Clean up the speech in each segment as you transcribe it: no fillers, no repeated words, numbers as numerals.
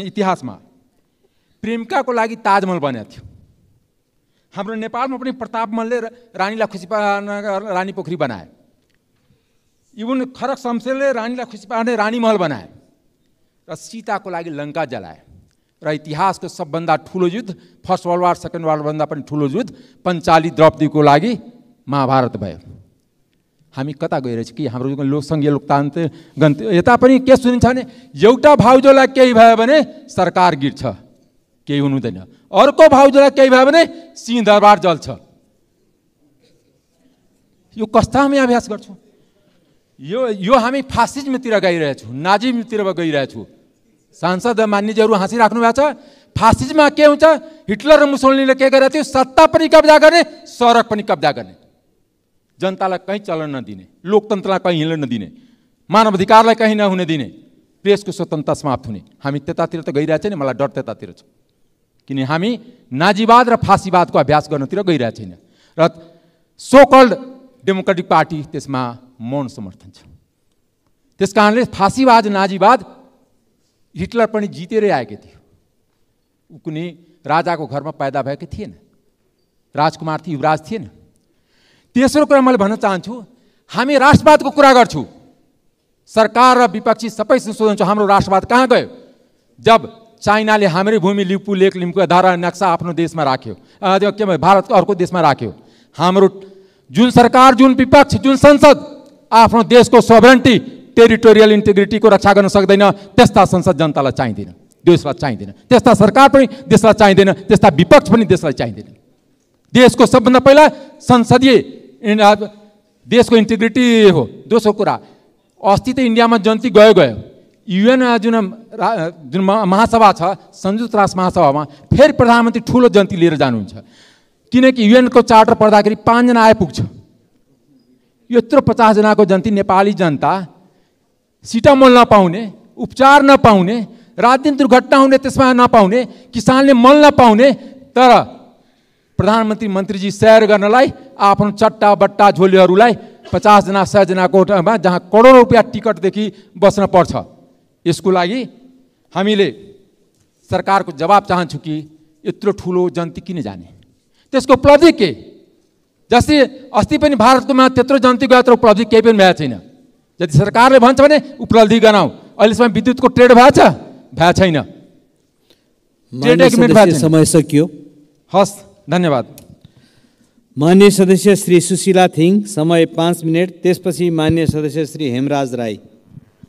इतिहासमा प्रेमिकाको लागि ताजमहल बनेको थियो। हाम्रो नेपालमा पनि प्रतापमलले रानीलाई खुसी पार्न रानी पोखरी बनाए। इवन खरक शमशेरले रानीलाई खुसी पार्ने रानी महल बनाए र सीताको लागि लङ्का जलाए। र इतिहासको सबभन्दा ठुलो युद्ध, first world war second world भन्दा पनि ठुलो युद्ध पञ्चाली द्रौपदीको लागि महाभारत भयो। हामी कता गइरहेछ कि हाम्रो लोकसङ्घीय लोकतान्त्रिक गन्त यता पनि के सुनिन्छ भने एउटा भाउजूलाई केही भयो भने सरकार गिर्छ, केही हुनुहुँदैन। अर्को भाउजूलाई केही भयो भने सिंहदरबार जल्छ। यो कस्ता हामी अभ्यास गर्छौँ? यो हामी फासिज्मतिर गइरहेछौँ, नाजिमतिर गइरहेछौँ। सांसद मान्यजीहरू हाँसिराख्नु भएको छ। फासिज्ममा के हुन्छ? हिटलर र मुसोलिनीले के गरेको थियो? सत्ता पनि कब्जा गर्ने, सडक पनि कब्जा गर्ने, जनतालाई कहीँ चलन नदिने, लोकतन्त्रलाई कहीँ हिँड्न नदिने, मानव अधिकारलाई कहीँ नहुन दिने, प्रेसको स्वतन्त्रता समाप्त हुने। हामी त्यतातिर त गइरहेको छैन। मलाई डर त्यतातिर छ, किन हामी नाजीवाद र फासीवादको अभ्यास गर्नतिर गइरहेको छैन। र सो कल्ड डेमोक्रेटिक पार्टी त्यसमा मौन समर्थन छ। त्यस कारणले फासीवाद, नाजीवाद हिटलर पनि जितेरै आएको थियो। ऊ कुनै राजाको घरमा पैदा भएको थिएन, राजकुमार थियो, युवराज थिएन। तेस्रो कुरा मैले भन्न चाहन्छु, हामी राष्ट्रवादको कुरा गर्छौँ, सरकार र विपक्षी सबैसँग सोध्छौँ हाम्रो राष्ट्रवाद कहाँ गयो? जब चाइनाले हाम्रै भूमि लिम्पू लेक लिम्पूका धारा नक्सा आफ्नो देशमा राख्यो, के भयो भारतको अर्को देशमा राख्यो, हाम्रो जुन सरकार, जुन विपक्ष, जुन संसद आफ्नो देशको सोभरेन्टी, टेरिटोरियल इन्टिग्रिटीको रक्षा गर्न सक्दैन, त्यस्ता संसद जनतालाई चाहिँदैन, देशलाई चाहिँदैन। त्यस्ता सरकार पनि देशलाई चाहिँदैन, त्यस्ता विपक्ष पनि देशलाई चाहिँदैन। देशको सबभन्दा पहिला संसदीय देशको इन्टिग्रिटी हो। दोस्रो कुरा, अस्ति त इन्डियामा जन्ती गयो, युएन जुन महासभा छ, संयुक्त राष्ट्र महासभामा फेरि प्रधानमन्त्री ठुलो जन्ती लिएर जानुहुन्छ, किनकि युएनको चार्टर पढ्दाखेरि 5 जना आइपुग्छ। यत्रो 50 जनाको जन्ती नेपाली जनता सिटामोल नपाउने, उपचार नपाउने, रात दिन दुर्घटना हुने त्यसमा नपाउने, किसानले मल नपाउने, तर प्रधानमन्त्री मन्त्रीजी सैर गर्नलाई आफ्नो चट्टा बट्टा झोलीहरूलाई 50 जना 100 जनाको जहाँ करोडौँ रुपियाँ टिकटदेखि बस्न पर्छ। यसको लागि हामीले सरकारको जवाब चाहन्छु कि यत्रो ठुलो जन्ती किन जाने? त्यसको उपलब्धि के? जस्तै अस्ति पनि भारतकोमा त्यत्रो जन्ती गयो, तर उपलब्धि केही पनि भएको छैन। यदि सरकारले भन्छ भने उपलब्धि गराउँ। अहिलेसम्म विद्युतको ट्रेड भएको छ? भएको छैन। ट्रेड एग्रिमेन्ट भएको छैन। समय सकियो। हस्, धन्यवाद। मान्य सदस्य श्री सुशीला थिङ, समय 5 मिनट। त्यसपछि मान्य सदस्य श्री हेमराज राई।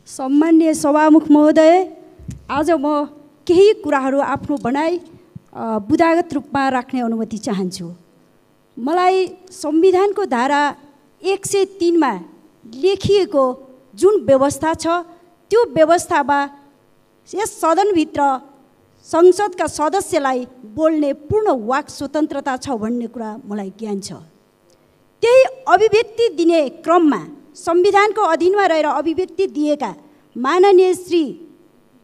सम्मान्य सभामुख महोदय, आज म केही कुराहरू आफ्नो भनाइ बुदागत रूपमा राख्ने अनुमति चाहन्छु। मलाई संविधानको धारा 103 मा लेखिएको जुन व्यवस्था छ, त्यो व्यवस्थामा यस सदनभित्र संसदका सदस्यलाई बोल्ने पूर्ण वाक स्वतन्त्रता छ भन्ने कुरा मलाई ज्ञान छ। त्यही अभिव्यक्ति दिने क्रममा संविधानको अधीनमा रहेर अभिव्यक्ति दिएका माननीय श्री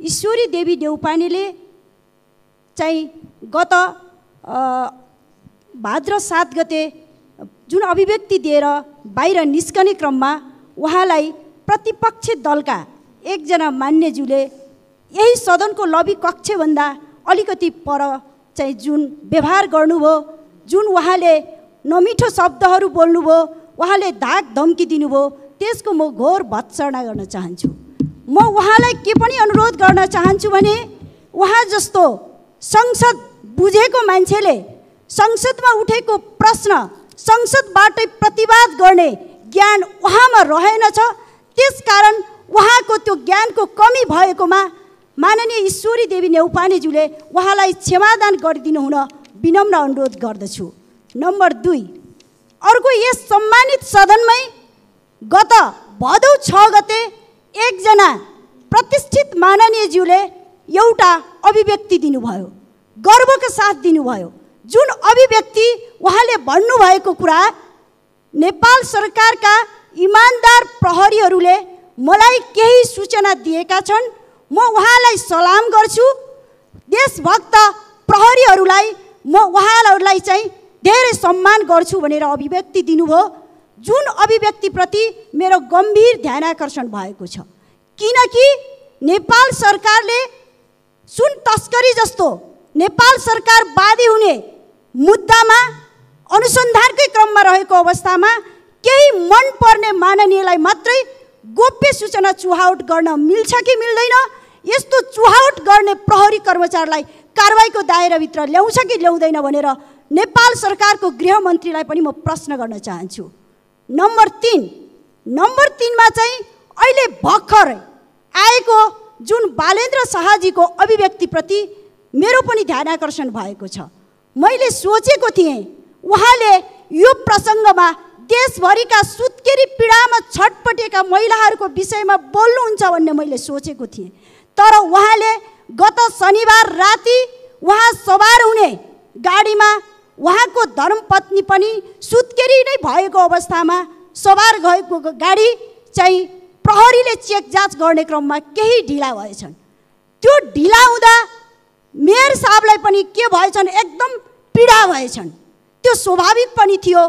ईश्वरी देवी देउपानेले चाहिँ गत भाद्र 7 गते जुन अभिव्यक्ति दिएर बाहिर निस्कने क्रममा उहाँलाई प्रतिपक्ष दलका एकजना मान्यज्यूले यही सदनको लबी कक्षभन्दा अलिकति पर चाहिँ जुन व्यवहार गर्नुभयो, जुन उहाँले नमिठो शब्दहरू बोल्नुभयो, उहाँले धाक धम्की दिनुभयो, त्यसको म घोर भत्सना गर्न चाहन्छु। म उहाँलाई के पनि अनुरोध गर्न चाहन्छु भने उहाँ जस्तो संसद बुझेको मान्छेले संसदमा उठेको प्रश्न संसदबाटै प्रतिवाद गर्ने ज्ञान उहाँमा रहेनछ। त्यसकारण उहाँको त्यो ज्ञानको कमी भएकोमा माननीय ईश्वरी देवी नेउपानेज्यूले उहाँलाई क्षमादान गरिदिनु हुन विनम्र अनुरोध गर्दछु। नम्बर 2, अर्को यस सम्मानित सदनमै गत भदौ 6 गते एकजना प्रतिष्ठित माननीयज्यूले एउटा अभिव्यक्ति दिनुभयो, गर्वका साथ दिनुभयो। जुन अभिव्यक्ति उहाँले भन्नुभएको कुरा नेपाल सरकारका इमानदार प्रहरीहरूले मलाई केही सूचना दिएका छन्, म उहाँलाई सलाम गर्छु। देशभक्त प्रहरीहरूलाई म उहाँहरूलाई चाहिँ धेरै सम्मान गर्छु भनेर अभिव्यक्ति दिनुभयो, जुन अभिव्यक्तिप्रति मेरो गम्भीर ध्यानाकर्षण भएको छ। किनकि नेपाल सरकारले जुन तस्करी जस्तो नेपाल सरकार बादी हुने मुद्दामा अनुसन्धानकै क्रममा रहेको अवस्थामा केही मन पर्ने माननीयलाई मात्रै गोप्य सूचना चुहावट गर्न मिल्छ कि मिल्दैन, यस्तो चुहावट गर्ने प्रहरी कर्मचारीलाई कारबाहीको दायराभित्र ल्याउँछ कि ल्याउँदैन भनेर नेपाल सरकारको गृहमन्त्रीलाई पनि म प्रश्न गर्न चाहन्छु। नम्बर 3मा चाहिँ अहिले भर्खर आएको जुन बालेन्द्र शाहजीको अभिव्यक्तिप्रति मेरो पनि ध्यानाकर्षण भएको छ। मैले सोचेको थिएँ उहाँले यो प्रसङ्गमा देशभरिका सुत्केरी पीडामा छटपटेका महिलाहरूको विषयमा बोल्नुहुन्छ भन्ने मैले सोचेको थिएँ, तर उहाँले गत शनिबार राति उहाँ सवार हुने गाडीमा उहाँको धर्मपत्नी पनि सुत्केरी नै भएको अवस्थामा सवार गएको गाडी चाहिँ प्रहरीले चेक जाँच गर्ने क्रममा केही ढिला भएछन्। त्यो ढिला हुँदा मेयर साहबलाई पनि के भएछन्, एकदम पीडा भएछन्। त्यो स्वाभाविक पनि थियो,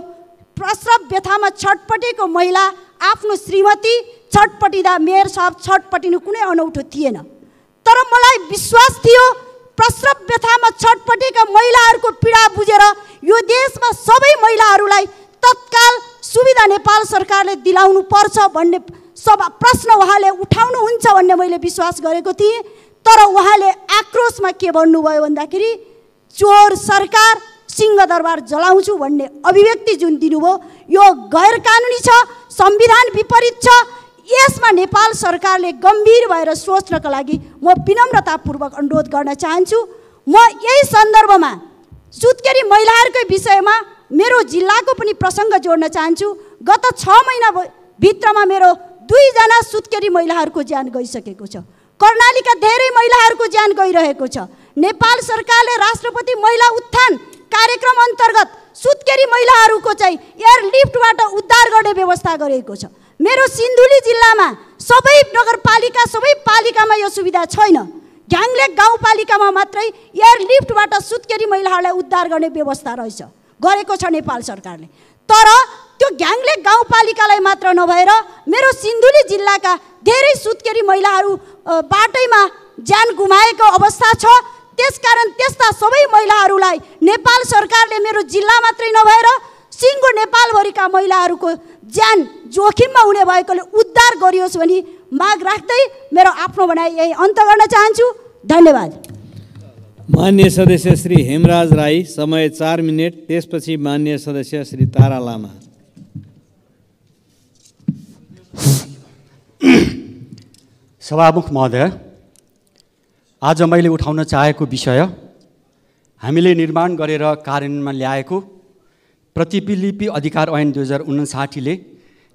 प्रसव व्यथामा छटपटेको महिला आफ्नो श्रीमती छटपटिँदा मेयर साहब छटपटिनु कुनै अनौठो थिएन। तर मलाई विश्वास थियो प्रसव व्यथामा छटपटेका महिलाहरूको पीडा बुझेर यो देशमा सबै महिलाहरूलाई तत्काल सुविधा नेपाल सरकारले दिलाउनु पर्छ भन्ने प्रश्न उहाँले उठाउनुहुन्छ भन्ने मैले विश्वास गरेको थिएँ। तर उहाँले आक्रोशमा के भन्नुभयो भन्दाखेरि चोर सरकार, सिंहदरबार जलाउँछु भन्ने अभिव्यक्ति जुन दिनुभयो यो गैर कानुनी छ, संविधान विपरीत छ। यसमा नेपाल सरकारले गम्भीर भएर सोच्नका लागि म विनम्रतापूर्वक अनुरोध गर्न चाहन्छु। म यही सन्दर्भमा सुत्केरी महिलाहरूकै विषयमा मेरो जिल्लाको पनि प्रसङ्ग जोड्न चाहन्छु। गत 6 महिना भित्रमा मेरो 2 जना सुत्केरी महिलाहरूको ज्यान गइसकेको छ। कर्णालीका धेरै महिलाहरूको ज्यान गइरहेको छ। नेपाल सरकारले राष्ट्रपति महिला उत्थान कार्यक्रम अन्तर्गत सुत्केरी महिलाहरूको चाहिँ एयरलिफ्टबाट उद्धार गर्ने व्यवस्था गरेको छ। मेरो सिन्धुली जिल्लामा सबै नगरपालिका सबै पालिकामा यो सुविधा छैन। घ्याङलेक गाउँपालिकामा मात्रै एयरलिफ्टबाट सुत्केरी महिलाहरूलाई उद्धार गर्ने व्यवस्था रहेछ, गरेको छ नेपाल सरकारले। तर त्यो घ्याङलेक गाउँपालिकालाई मात्र नभएर मेरो सिन्धुली जिल्लाका धेरै सुत्केरी महिलाहरू बाटैमा ज्यान गुमाएको अवस्था छ। त्यसकारण त्यस्ता सबै महिलाहरूलाई नेपाल सरकारले मेरो जिल्ला मात्रै नभएर सिङ्गो नेपालभरिका महिलाहरूको ज्यान जोखिममा हुने भएकोले उद्धार गरियोस् भनी माग राख्दै मेरो आफ्नो भनाइ यही अन्त गर्न चाहन्छु। धन्यवाद। मान्य सदस्य श्री हेमराज राई, समय 4 मिनेट। त्यसपछि मान्य सदस्य श्री तारा लामा। सभामुख महोदय, आज मैले उठाउन चाहेको विषय हामीले निर्माण गरेर कार्यान्वयनमा ल्याएको प्रतिलिपि अधिकार ऐन 2059 ले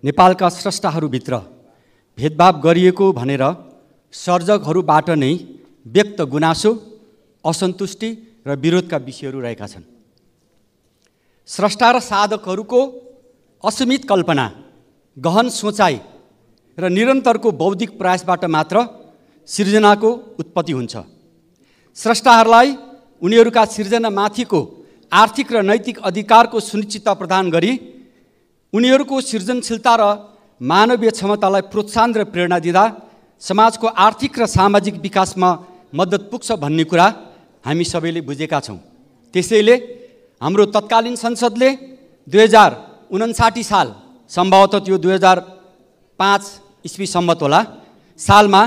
नेपालका स्रष्टाहरूभित्र भेदभाव गरिएको भनेर सर्जकहरूबाट नै व्यक्त गुनासो, असन्तुष्टि र विरोधका विषयहरू रहेका छन्। स्रष्टा र साधकहरूको असीमित कल्पना, गहन सोचाइ र निरन्तरको बौद्धिक प्रयासबाट मात्र सिर्जनाको उत्पत्ति हुन्छ। स्रष्टाहरूलाई उनीहरूका सिर्जनामाथिको आर्थिक र नैतिक अधिकारको सुनिश्चितता प्रदान गरी उनीहरूको सृजनशीलता र मानवीय क्षमतालाई प्रोत्साहन र प्रेरणा दिँदा समाजको आर्थिक र सामाजिक विकासमा मद्दत पुग्छ भन्ने कुरा हामी सबैले बुझेका छौँ। त्यसैले हाम्रो तत्कालीन संसदले 2059 साल, सम्भवतः त्यो 2005 इस्वी सम्मत होला, सालमा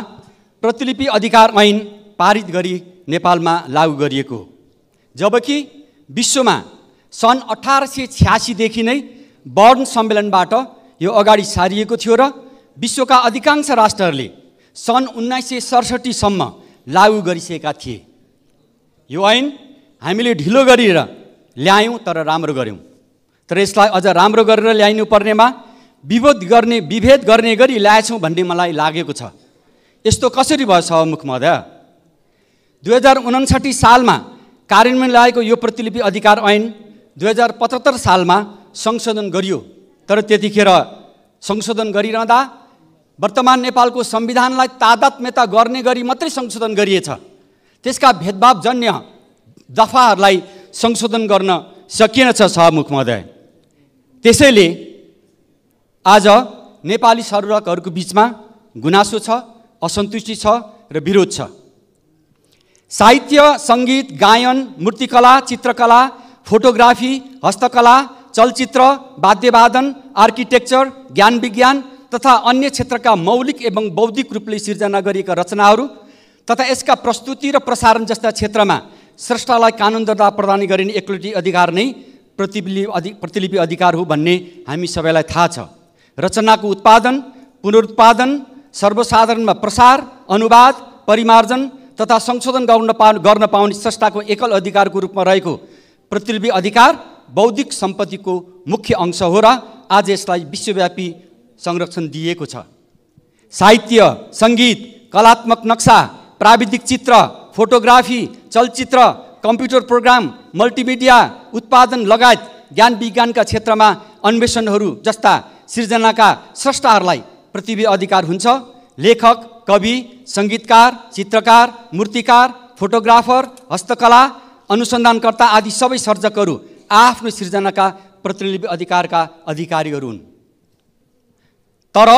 प्रतिलिपि अधिकार ऐन पारित गरी नेपालमा लागू गरिएको हो। जबकि विश्वमा सन् 1886 देखि नै बर्न सम्मेलनबाट यो अगाडि सारिएको थियो र विश्वका अधिकांश राष्ट्रहरूले सन् 1967 सम्म लागू गरिसकेका थिए। यो ऐन हामीले ढिलो गरेर ल्यायौँ तर राम्रो गऱ्यौँ। तर यसलाई अझ राम्रो गरेर ल्याइनु पर्नेमा विभेद गर्ने गरी ल्याएछौँ भन्ने मलाई लागेको छ। यस्तो कसरी भयो सभामुख महोदय? 2059 सालमा कार्यान्वयन ल्याएको यो प्रतिलिपि अधिकार ऐन 2075 सालमा संशोधन गरियो। तर त्यतिखेर संशोधन गरिरहँदा वर्तमान नेपालको संविधानलाई तादात्म्यता गर्ने गरी मात्रै संशोधन गरिएछ। त्यसका भेदभावजन्य दफाहरूलाई संशोधन गर्न सकिएनछ सभामुख महोदय। त्यसैले आज नेपाली सर्जकहरूको बिचमा गुनासो छ, असन्तुष्टि छ र विरोध छ। साहित्य, सङ्गीत, गायन, मूर्तिकला, चित्रकला, फोटोग्राफी, हस्तकला, चलचित्र, वाद्यवादन, आर्किटेक्चर, ज्ञान विज्ञान तथा अन्य क्षेत्रका मौलिक एवं बौद्धिक रूपले सिर्जना गरिएका रचनाहरू तथा यसका प्रस्तुति र प्रसारण जस्ता क्षेत्रमा स्रष्टालाई कानुन दर्ता प्रदान गरिने एक्लुटी अधिकार नै प्रतिलिपि अधिकार हो भन्ने हामी सबैलाई थाहा छ। रचनाको उत्पादन, पुनरुत्पादन, सर्वसाधारणमा प्रसार, अनुवाद, परिमार्जन तथा संशोधन गर्न पाउने स्रष्टाको एकल अधिकारको रूपमा रहेको प्रतिलिपि अधिकार बौद्धिक सम्पत्तिको मुख्य अंश हो र आज यसलाई विश्वव्यापी संरक्षण दिएको छ। साहित्य, सङ्गीत, कलात्मक नक्सा, प्राविधिक चित्र, फोटोग्राफी, चलचित्र, कम्प्युटर प्रोग्राम, मल्टिमिडिया उत्पादन लगायत ज्ञान विज्ञानका क्षेत्रमा अन्वेषणहरू जस्ता सिर्जनाका स्रष्टाहरूलाई प्रतिलिपि अधिकार हुन्छ। लेखक, कवि, सङ्गीतकार, चित्रकार, मूर्तिकार, फोटोग्राफर, हस्तकला, अनुसन्धानकर्ता आदि सबै सर्जकहरू आफ्नो सिर्जनाका प्रतिलिपि अधिकारका अधिकारीहरू हुन्। तर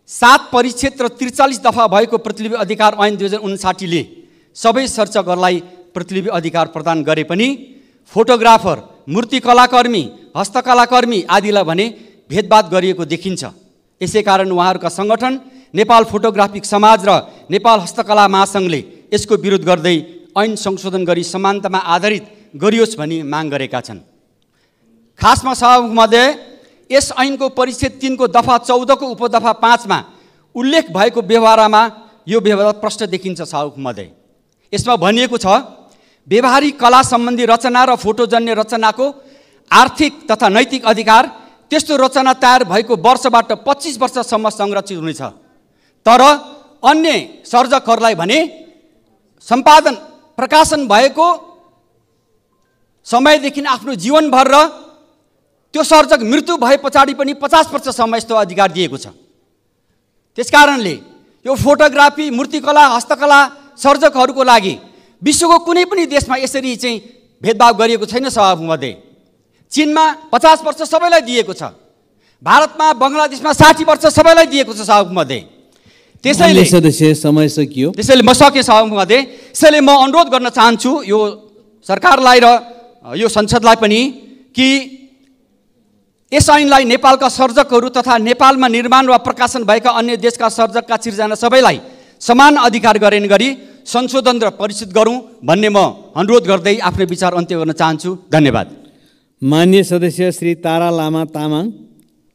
7 परिच्छेद र 43 दफा भएको प्रतिलिपि अधिकार ऐन 2059ले सबै सर्जकहरूलाई प्रतिलिपि अधिकार प्रदान गरे पनि फोटोग्राफर, मूर्तिकलाकर्मी, हस्तकलाकर्मी आदिलाई भने भेदभाद गरिएको देखिन्छ। यसै कारण उहाँहरूका सङ्गठन नेपाल फोटोग्राफिक समाज र नेपाल हस्तकला महासङ्घले यसको विरोध गर्दै ऐन संशोधन गरी समानतामा आधारित गरियोस् भनी माग गरेका छन्। खासमा सभामुखमध्ये यस ऐनको परिच्छेद 3 को दफा 14 को उपदफा 5 मा उल्लेख भएको व्यवहारमा यो व्यवहार प्रष्ट देखिन्छ। सभामुखमध्ये यसमा भनिएको छ, व्यवहारिक कला सम्बन्धी रचना र फोटोजन्य रचनाको आर्थिक तथा नैतिक अधिकार त्यस्तो रचना तयार भएको वर्षबाट 25 वर्षसम्म संरक्षित हुनेछ। तर अन्य सर्जकहरूलाई भने सम्पादन प्रकाशन भएको समयदेखि आफ्नो जीवनभर र त्यो सर्जक मृत्यु भए पछाडि पनि 50 वर्षसम्म यस्तो अधिकार दिएको छ। त्यसकारणले यो फोटोग्राफी, मूर्तिकला, हस्तकला सर्जकहरूको लागि विश्वको कुनै पनि देशमा यसरी चाहिँ भेदभाव गरिएको छैन। सभामुखमध्ये चीनमा 50 वर्ष सबैलाई दिएको छ, भारतमा बङ्गलादेशमा 60 वर्ष सबैलाई दिएको छ। सभामुखमध्ये त्यसैले सदस्य समय सकियो, त्यसैले म सके सभामुखमध्ये। त्यसैले म अनुरोध गर्न चाहन्छु यो सरकारलाई र यो संसदलाई पनि कि यस ऐनलाई नेपालका सर्जकहरू तथा नेपालमा निर्माण वा प्रकाशन भएका अन्य देशका सर्जकका सिर्जना सबैलाई समान अधिकार गर्ने गरी संशोधन र परिष्कृत गरौँ भन्ने म अनुरोध गर्दै आफ्नो विचार अन्त्य गर्न चाहन्छु। धन्यवाद। मान्य सदस्य श्री तारा लामा तामाङ,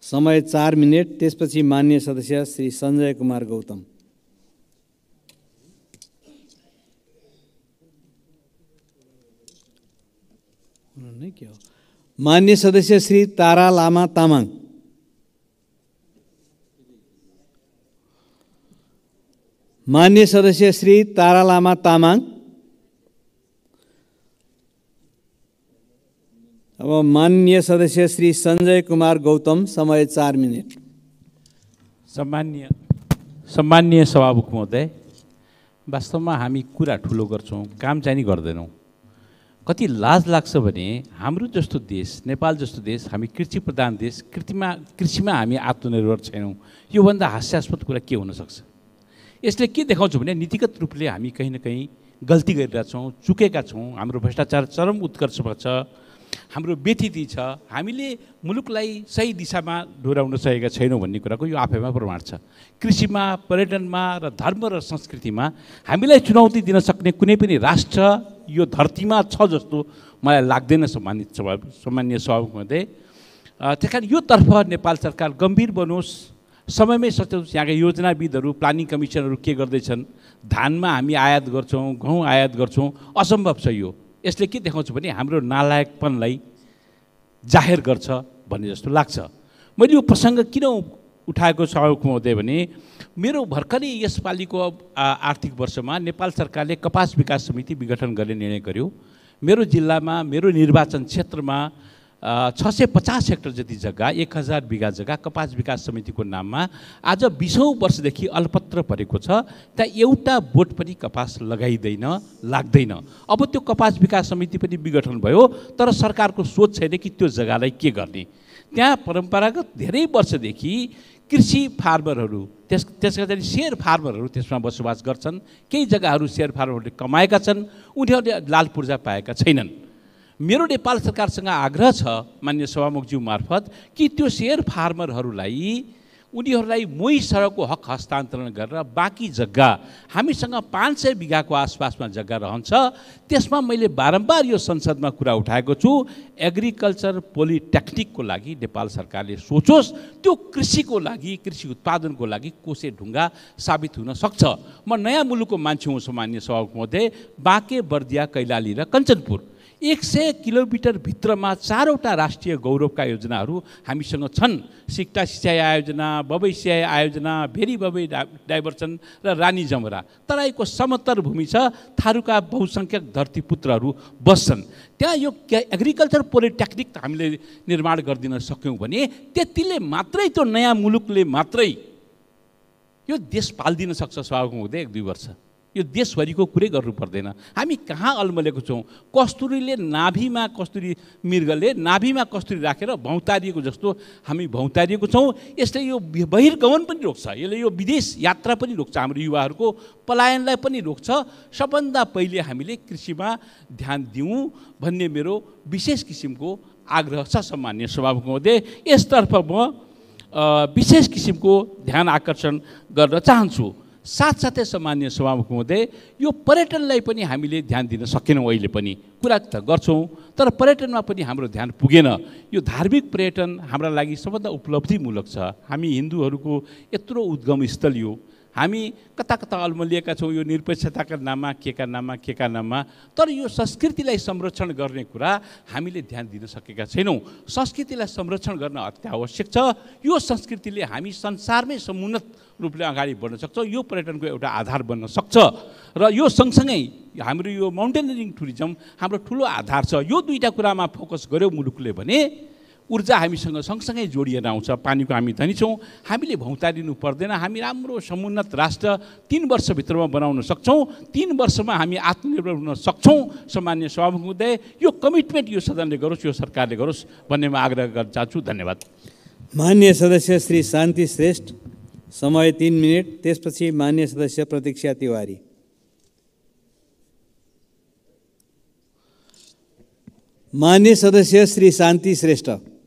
समय 4 मिनेट। त्यसपछि मान्य सदस्य श्री सञ्जय कुमार गौतम। मान्य सदस्य श्री तारा लामा तामाङ। मान्य सदस्य श्री तारा लामा तामाङ। अब मान्य सदस्य श्री सञ्जय कुमार गौतम, समय 4 मिनेट। सम्मान्य सभामुख महोदय, वास्तवमा हामी कुरा ठुलो गर्छौँ, काम चाहिँ नि गर्दैनौँ। कति लाज लाग्छ भने हाम्रो जस्तो देश, नेपाल जस्तो देश, हामी कृषि प्रधान देश, कृषिमा हामी आत्मनिर्भर छैनौँ। योभन्दा हास्यास्पद कुरा के हुनसक्छ? यसले के देखाउँछ भने नीतिगत रूपले हामी कहीँ न कहीँ गल्ती गरिरहेछौँ, चुकेका छौँ। हाम्रो भ्रष्टाचार चरम उत्कर्षमा छ, हाम्रो व्यथिति छ, हामीले मुलुकलाई सही दिशामा डोराउन सकेका छैनौँ भन्ने कुराको यो आफैमा प्रमाण छ। कृषिमा, पर्यटनमा र धर्म र संस्कृतिमा हामीलाई चुनौती दिन सक्ने कुनै पनि राष्ट्र यो धरतीमा छ जस्तो मलाई लाग्दैन। सम्मान्य सभामुख महोदय, त्यस कारण यो तर्फ नेपाल सरकार गम्भीर बनोस्, समयमै सचोस्। यहाँका योजनाविदहरू, प्लानिङ कमिसनहरू के गर्दैछन्? धानमा हामी आयात गर्छौँ, गहुँ आयात गर्छौँ, असम्भव छ यो। यसले के देखाउँछ भने हाम्रो नालायकपनलाई जाहेर गर्छ भन्ने जस्तो लाग्छ। मैले यो प्रसङ्ग किन उठाएको सभामुख महोदय भने मेरो भर्खरै यसपालिको आर्थिक वर्षमा नेपाल सरकारले कपास विकास समिति विघटन गर्ने निर्णय गर्यो। मेरो जिल्लामा, मेरो निर्वाचन क्षेत्रमा 650 हेक्टर जति जग्गा, 1000 बिघा जग्गा कपास विकास समितिको नाममा आज 20औं वर्षदेखि अलपत्र परेको छ। त्यहाँ एउटा बोट पनि कपास लगाइँदैन, लाग्दैन। अब त्यो कपास विकास समिति पनि विघटन भयो, तर सरकारको सोच छैन कि त्यो जग्गालाई के गर्ने। त्यहाँ परम्परागत धेरै वर्षदेखि कृषि फार्मरहरू त्यसका चाहिँ सेयर फार्मरहरू त्यसमा बसोबास गर्छन्। केही जग्गाहरू सेयर फार्मरहरूले कमाएका छन्, उनीहरूले लाल पूर्जा पाएका छैनन्। मेरो नेपाल सरकारसँग आग्रह छ माननीय सभामुखज्यू मार्फत कि त्यो सेयर फार्मरहरूलाई उनीहरूलाई मोही सडकको हक हस्तान्तरण गरेर बाँकी जग्गा हामीसँग 500 बिघाको आसपासमा जग्गा रहन्छ। त्यसमा मैले बारम्बार यो संसदमा कुरा उठाएको छु, एग्रिकल्चर पोलिटेक्निकको लागि नेपाल सरकारले सोचोस्। त्यो कृषिको लागि, कृषि उत्पादनको लागि कोसे ढुङ्गा साबित हुन सक्छ। म नयाँ मुलुकको मान्छे हुँ सामान्य सभामुख महोदय। बाँके, बर्दिया, कैलाली र कञ्चनपुर 100 किलोमिटर भित्रमा 4वटा राष्ट्रिय गौरवका योजनाहरू हामीसँग छन्। सिक्टा सिँचाइ आयोजना, बबई सिँचाइ आयोजना, भेरी बबई डाइभर्सन र रानी जमरा। तराईको समतल भूमि छ, थारूका बहुसङ्ख्यक धरतीपुत्रहरू बस्छन् त्यहाँ। यो एग्रिकल्चर पोलिटेक्निक हामीले निर्माण गरिदिन सक्यौँ भने त्यतिले मात्रै, त्यो नयाँ मुलुकले मात्रै यो देश पाल्दिन सक्छ। सभामुख हुँदै 1-2 वर्ष यो देशभरिको कुरै गर्नु पर्दैन। हामी कहाँ अल्मलेको छौँ? कस्तुरीले नाभिमा, कस्तुरी मृगले नाभिमा कस्तुरी राखेर भौतारिएको जस्तो हामी भौतारिएको छौँ। यसले यो बहिर्गमन पनि रोक्छ, यसले यो विदेश यात्रा पनि रोक्छ, हाम्रो युवाहरूको पलायनलाई पनि रोक्छ। सबभन्दा पहिले हामीले कृषिमा ध्यान दिउँ भन्ने मेरो विशेष किसिमको आग्रह छ सम्माननीय सभामुख महोदय। यसतर्फ म विशेष किसिमको ध्यान आकर्षण गर्न चाहन्छु। साथसाथै सम्माननीय सभामुख महोदय, यो पर्यटनलाई पनि हामीले ध्यान दिन सकेनौँ। अहिले पनि कुरा त गर्छौँ, तर पर्यटनमा पनि हाम्रो ध्यान पुगेन। यो धार्मिक पर्यटन हाम्रा लागि सबभन्दा उपलब्धिमूलक छ। हामी हिन्दूहरूको यत्रो उद्गम स्थल यो, हामी कता कता अल्मलिएका छौँ यो निरपेक्षताका नाममा, केका नाममा। तर यो संस्कृतिलाई संरक्षण गर्ने कुरा हामीले ध्यान दिन सकेका छैनौँ। संस्कृतिलाई संरक्षण गर्न अत्यावश्यक छ। यो संस्कृतिले हामी संसारमै समुन्नत रूपले अगाडि बढ्न सक्छौँ। यो पर्यटनको एउटा आधार बन्न सक्छ। र यो सँगसँगै हाम्रो यो माउन्टेनियरिङ टुरिज्म हाम्रो ठुलो आधार छ। यो दुईटा कुरामा फोकस गर्यो मुलुकले भने ऊर्जा हामीसँग सँगसँगै जोडिएर आउँछ। पानीको हामी धनी छौँ, हामीले भौतारिनु पर्दैन। हामी राम्रो समुन्नत राष्ट्र 3 वर्षभित्रमा बनाउन सक्छौँ। 3 वर्षमा हामी आत्मनिर्भर हुन सक्छौँ। सम्माननीय सभामुख महोदय, यो कमिटमेन्ट यो सदनले गरोस्, यो सरकारले गरोस् भन्ने म आग्रह गर्न चाहन्छु। धन्यवाद। माननीय सदस्य श्री शान्ति श्रेष्ठ, समय 3 मिनट। त्यसपछि माननीय सदस्य प्रतीक्षा तिवारी। माननीय सदस्य श्री शान्ति श्रेष्ठ।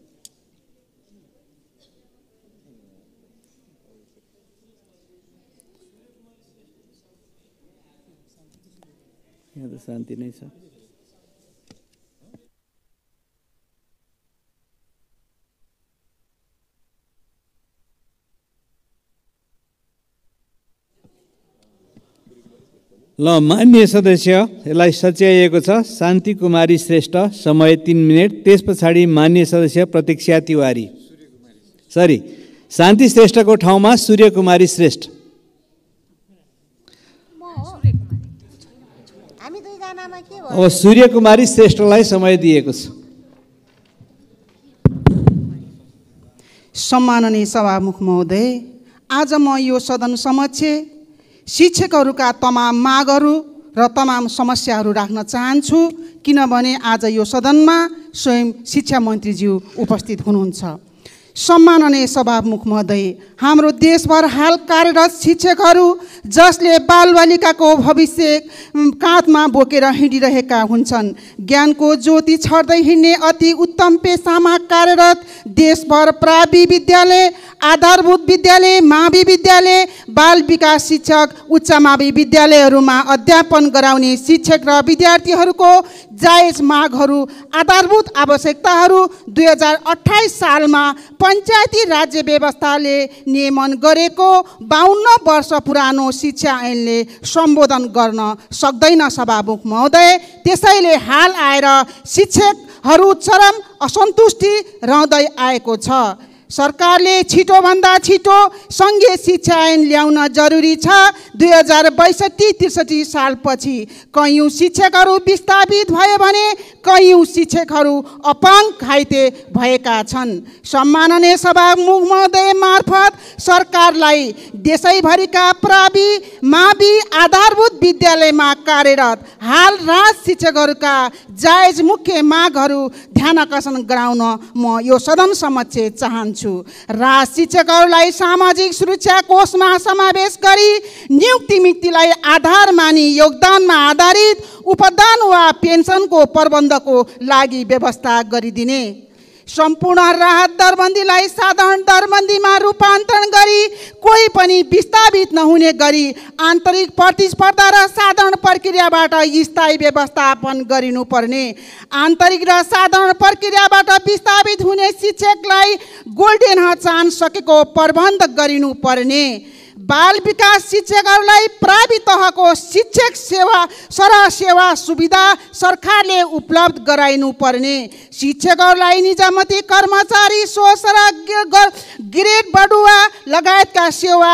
यहाँ त शान्ति नै छ। ल, माननीय सदस्य, यसलाई सच्याइएको छ। शान्ति कुमारी श्रेष्ठ, समय 3 मिनट। त्यस पछाडि माननीय सदस्य प्रतीक्षा तिवारी, शान्ति श्रेष्ठको ठाउँमा सूर्य कुमारी श्रेष्ठ। अब सूर्य कुमारी श्रेष्ठलाई समय दिएको छ। सम्माननीय सभामुख महोदय, आज म यो सदन समक्ष शिक्षकहरूका तमाम मागहरू र तमाम समस्याहरू राख्न चाहन्छु, किनभने आज यो सदनमा स्वयं शिक्षा मन्त्रीज्यू उपस्थित हुनुहुन्छ। सम्माननीय सभामुख महोदय, हाम्रो देशभर हाल कार्यरत शिक्षकहरू जसले बालबालिकाको भविष्य काँधमा बोकेर हिँडिरहेका हुन्छन्, ज्ञानको ज्योति छर्दै हिँड्ने अति उत्तम पेसामा कार्यरत देशभर प्रावि विद्यालय, आधारभूत विद्यालय, मावि विद्यालय, बाल विकास शिक्षक, उच्च मावि विद्यालयहरूमा अध्यापन गराउने शिक्षक र विद्यार्थीहरूको जायज मागहरू, आधारभूत आवश्यकताहरू 2028 सालमा पञ्चायती राज्य व्यवस्थाले नियमन गरेको 52 वर्ष पुरानो शिक्षा ऐनले सम्बोधन गर्न सक्दैन सभामुख महोदय। त्यसैले हाल आएर शिक्षकहरू चरम असन्तुष्टि रहँदै आएको छ। सरकारले छिटोभन्दा छिटो सङ्घीय शिक्षा ऐन ल्याउन जरुरी छ। 2062-63 सालपछि कयौँ शिक्षकहरू विस्थापित भए भने कयौँ शिक्षकहरू अपाङ्ग घाइते भएका छन्। सम्माननीय सभामुख महोदय मार्फत सरकारलाई देशैभरिका प्रावि, मावि, आधारभूत विद्यालयमा कार्यरत हाल राज शिक्षकहरूका जायज मुख्य मागहरू ध्यानाकर्षण गराउन म यो सदन समक्ष चाहन्छु। चाहन्छु। शिक्षकहरूलाई सामाजिक सुरक्षा कोषमा समावेश गरी नियुक्ति मिक्तिलाई आधार मानी योगदानमा आधारित उपदान वा पेन्सनको प्रबन्धको लागि व्यवस्था गरिदिने। सम्पूर्ण राहत दरबन्दीलाई साधारण दरबन्दीमा रूपान्तरण गरी कोही पनि विस्थापित नहुने गरी आन्तरिक प्रतिस्पर्धा र साधारण प्रक्रियाबाट स्थायी व्यवस्थापन गरिनुपर्ने। आन्तरिक र साधारण प्रक्रियाबाट विस्थापित हुने शिक्षकलाई गोल्डेन चान्स सकेको प्रबन्ध गरिनुपर्ने। बाल विकास शिक्षकहरूलाई प्राविधिक तहको शिक्षक सेवा सरह सेवा सुविधा सरकारले उपलब्ध गराइनुपर्ने। शिक्षकहरूलाई निजामती कर्मचारी सरह ग्रेड बढुवा लगायतका सेवा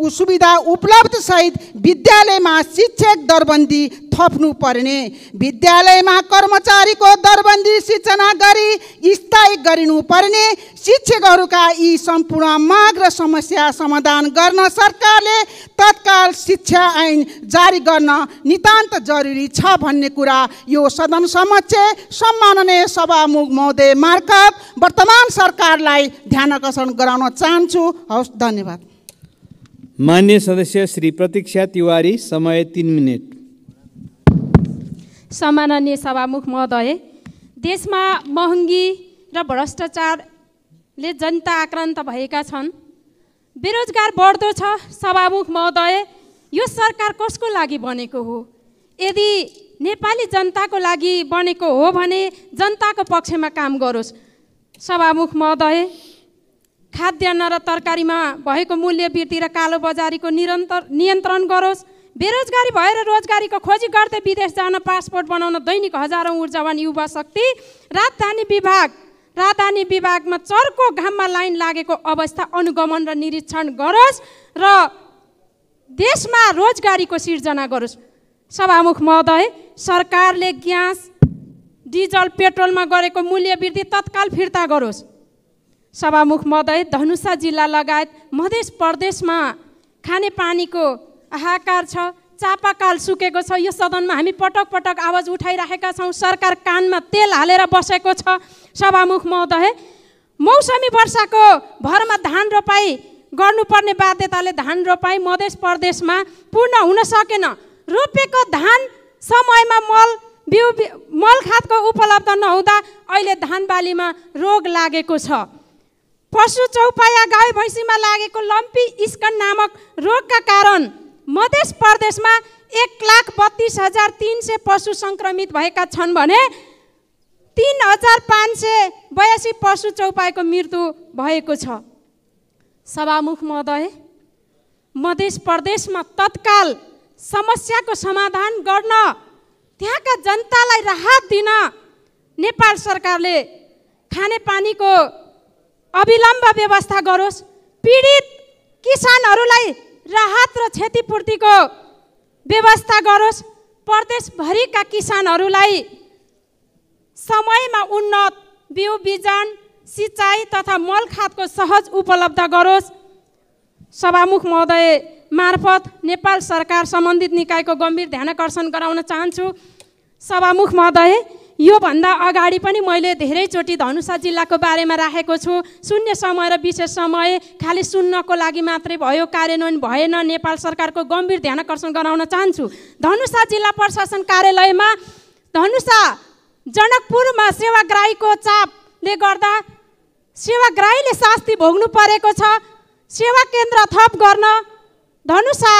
सुविधा उपलब्ध सहित विद्यालयमा शिक्षक दरबन्दी थप्नुपर्ने। विद्यालयमा कर्मचारीको दरबन्दी सिर्जना गरी स्थायी गरिनुपर्ने। शिक्षकहरूका यी सम्पूर्ण माग र समस्या समाधान गर्न सरकारले तत्काल शिक्षा ऐन जारी गर्न नितान्त जरुरी छ भन्ने कुरा यो सदन समक्ष सम्माननीय सभामुख महोदय मार्फत वर्तमान सरकारलाई ध्यान आकर्षण गराउन चाहन्छु। हवस्, धन्यवाद। मान्य सदस्य श्री प्रतीक्षा तिवारी, समय 3 मिनेट। सम्माननीय सभामुख महोदय, देशमा महँगी र भ्रष्टाचारले जनता आक्रान्त भएका छन्। बेरोजगार बढ्दो छ। सभामुख महोदय, यो सरकार कसको लागि बनेको हो? यदि नेपाली जनताको लागि बनेको हो भने जनताको पक्षमा काम गरोस्। सभामुख महोदय, खाद्यान्न र तरकारीमा भएको मूल्य वृद्धि र कालो बजारीको नियन्त्रण गरोस्। बेरोजगारी भएर रोजगारीको खोजी गर्दै विदेश जान पासपोर्ट बनाउन दैनिक हजारौँ ऊर्जावान युवा शक्ति राजधानी विभागमा चर्को घाममा लाइन लागेको अवस्था अनुगमन र निरीक्षण गरोस् र देशमा रोजगारीको सिर्जना गरोस्। सभामुख महोदय, सरकारले ग्यास, डिजल, पेट्रोलमा गरेको मूल्य वृद्धि तत्काल फिर्ता गरोस्। सभामुख महोदय, धनुषा जिल्ला लगायत मध्य प्रदेशमा खानेपानीको हाहाकार छ। चापाकाल सुकेको छ। यो सदनमा हामी पटक पटक आवाज उठाइरहेका छौँ। सरकार कानमा तेल हालेर बसेको छ। सभामुख महोदय, मौसमी वर्षाको भरमा धान रोपाई गर्नुपर्ने बाध्यताले धान रोपाई मध्य प्रदेशमा पूर्ण हुन सकेन। रोपेको धान समयमा मल खादको उपलब्ध नहुँदा अहिले धान बालीमा रोग लागेको छ। पशु चौपाया गाई भैँसीमा लागेको लम्पी स्किन नामक रोगका कारण मध्य प्रदेशमा 1,32,300 पशु सङ्क्रमित भएका छन् भने 3,582 पशु चौपाईको मृत्यु भएको छ। सभामुख महोदय, मध्य प्रदेशमा तत्काल समस्याको समाधान गर्न, त्यहाँका जनतालाई राहत दिन नेपाल सरकारले खानेपानीको अविलम्ब व्यवस्था गरोस्। पीडित किसानहरूलाई राहत र क्षतिपूर्तिको व्यवस्था गरोस्। प्रदेशभरिका किसानहरूलाई समयमा उन्नत बिउ बिजन, सिँचाइ तथा मल खादको सहज उपलब्ध गरोस्। सभामुख महोदय मार्फत नेपाल सरकार सम्बन्धित निकायको गम्भीर ध्यानाकर्षण गराउन चाहन्छु। सभामुख महोदय, योभन्दा अगाडि पनि मैले धेरैचोटि धनुषा जिल्लाको बारेमा राखेको छु। शून्य समय र विशेष समय खालि सुन्नको लागि मात्रै भयो, कार्यान्वयन भएन। नेपाल सरकारको गम्भीर ध्यानाकर्षण गराउन चाहन्छु। धनुषा जिल्ला प्रशासन कार्यालयमा धनुषा जनकपुरमा सेवाग्राहीको चापले गर्दा सेवाग्राहीले शास्ति भोग्नु परेको छ। सेवा केन्द्र थप गर्न धनुषा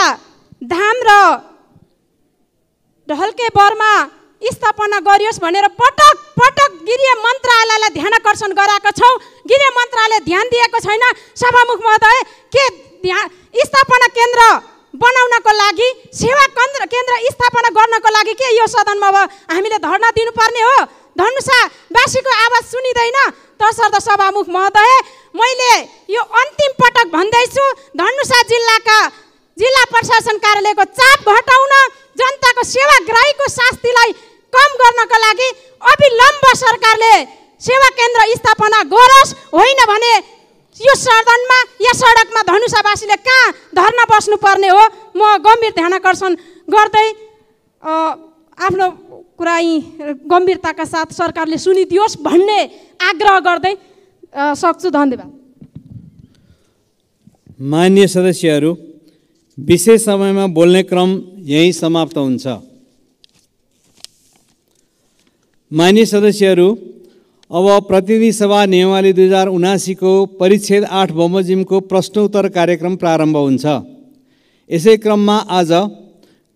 धाम र ढल्के बरमा स्थापना गरियोस् भनेर पटक पटक गृह मन्त्रालयलाई ध्यानाकर्षण गराएका छौँ। गृह मन्त्रालयले ध्यान दिएको छैन। सभामुख महोदय, के स्थापना केन्द्र बनाउनको लागि, सेवा केन्द्र स्थापना गर्नको लागि के यो सदनमा अब हामीले धर्ना दिनुपर्ने हो? धनुषावासीको आवाज सुनिँदैन। तसर्थ सभामुख महोदय, मैले यो अन्तिम पटक भन्दैछु, धनुषा जिल्ला प्रशासन कार्यालयको चाप घटाउन, जनताको सेवाग्राहीको शास्तिलाई कम गर्नको लागि अविलम्ब सरकारले सेवा केन्द्र स्थापना गरोस्। होइन भने यो सदनमा या सडकमा धनुषावासीले कहाँ धर्ना बस्नुपर्ने हो? म गम्भीर ध्यानाकर्षण गर्दै आफ्नो कुरा गम्भीरताका साथ सरकारले सुनिदियोस् भन्ने आग्रह गर्दै सक्छु। धन्यवाद। मान्य सदस्यहरू, विशेष समयमा बोल्ने क्रम यही समाप्त हुन्छ। मान्य सदस्यहरू, अब प्रतिनिधि सभा नियमावली 2079 को परिच्छेद 8 बमोजिमको प्रश्नोत्तर कार्यक्रम प्रारम्भ हुन्छ। यसै क्रममा आज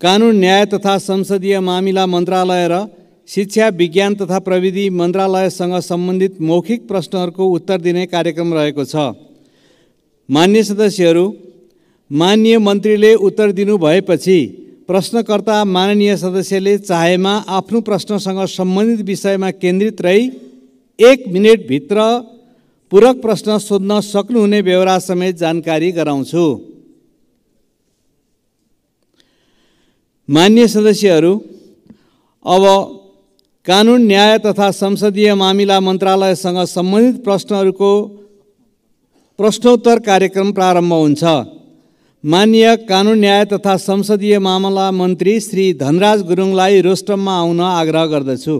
कानुन, न्याय तथा संसदीय मामिला मन्त्रालय र शिक्षा, विज्ञान तथा प्रविधि मन्त्रालयसँग सम्बन्धित मौखिक प्रश्नहरूको उत्तर दिने कार्यक्रम रहेको छ। मान्य सदस्यहरू, माननीय मन्त्रीले उत्तर दिनु भएपछि प्रश्नकर्ता माननीय सदस्यले चाहेमा आफ्नो प्रश्नसँग सम्बन्धित विषयमा केन्द्रित रही 1 मिनेटभित्र पूरक प्रश्न सोध्न सक्नुहुने बेहोरा समेत जानकारी गराउँछु। मान्य सदस्यहरू, अब कानुन, न्याय तथा संसदीय मामिला मन्त्रालयसँग सम्बन्धित प्रश्नहरूको प्रश्नोत्तर कार्यक्रम प्रारम्भ हुन्छ। माननीय कानुन, न्याय तथा संसदीय मामला मन्त्री श्री धनराज गुरुङलाई रोस्टममा आउन आग्रह गर्दछु।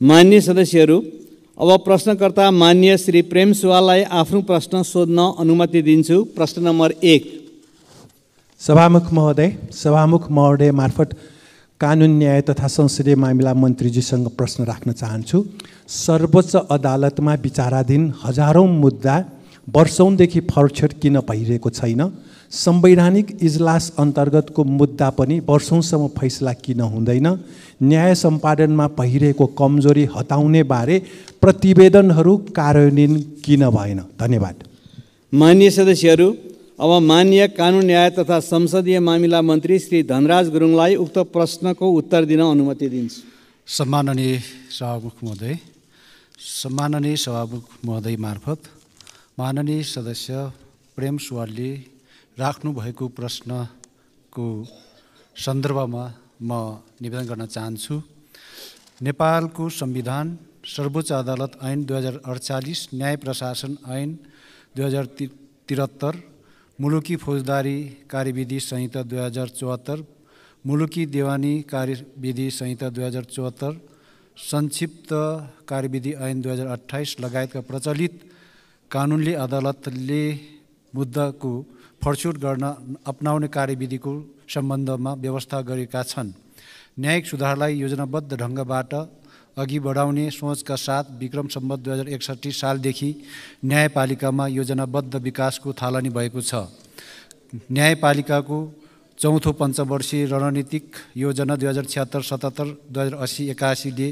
मान्य सदस्यहरू, अब प्रश्नकर्ता मान्य श्री प्रेम सुवाललाई आफ्नो प्रश्न सोध्न अनुमति दिन्छु। प्रश्न नम्बर 1। सभामुख महोदय मार्फत कानुन, न्याय तथा संसदीय मामिला मन्त्रीजीसँग प्रश्न राख्न चाहन्छु। सर्वोच्च अदालतमा विचाराधीन हजारौं मुद्दा वर्षौंदेखि फरछोड किन भइरहेको छैन? संवैधानिक इजलास अन्तर्गतको मुद्दा पनि वर्षौंसम्म फैसला किन हुँदैन? न्याय सम्पादनमा भइरहेको कमजोरी हटाउने बारे प्रतिवेदनहरू कार्यान्वयन किन भएन? धन्यवाद। मान्य सदस्यहरू, अब माननीय कानुन, न्याय तथा संसदीय मामिला मन्त्री श्री धनराज गुरुङलाई उक्त प्रश्नको उत्तर दिन अनुमति दिन्छु। सम्माननीय सभामुख महोदय मार्फत माननीय सदस्य प्रेम सुवालले राख्नु भएको प्रश्नको सन्दर्भमा म निवेदन गर्न चाहन्छु। नेपालको संविधान, सर्वोच्च अदालत ऐन 2048, न्याय प्रशासन ऐन 2073, मुलुकी फौजदारी कार्यविधि संहिता 2074, मुलुकी देवानी कार्यविधि संहिता 2074, संक्षिप्त कार्यविधि ऐन 2028 लगायतका प्रचलित कानुनले अदालतले मुद्दाको फरछोड गर्न अपनाउने कार्यविधिको सम्बन्धमा व्यवस्था गरेका छन्। न्यायिक सुधारलाई योजनाबद्ध ढङ्गबाट अघि बढाउने सोचका साथ विक्रम सम्वत 2061 सालदेखि न्यायपालिकामा योजनाबद्ध विकासको थालनी भएको छ। न्यायपालिकाको चौथो पञ्चवर्षीय रणनीतिक योजना 2076-77, 2080-81ले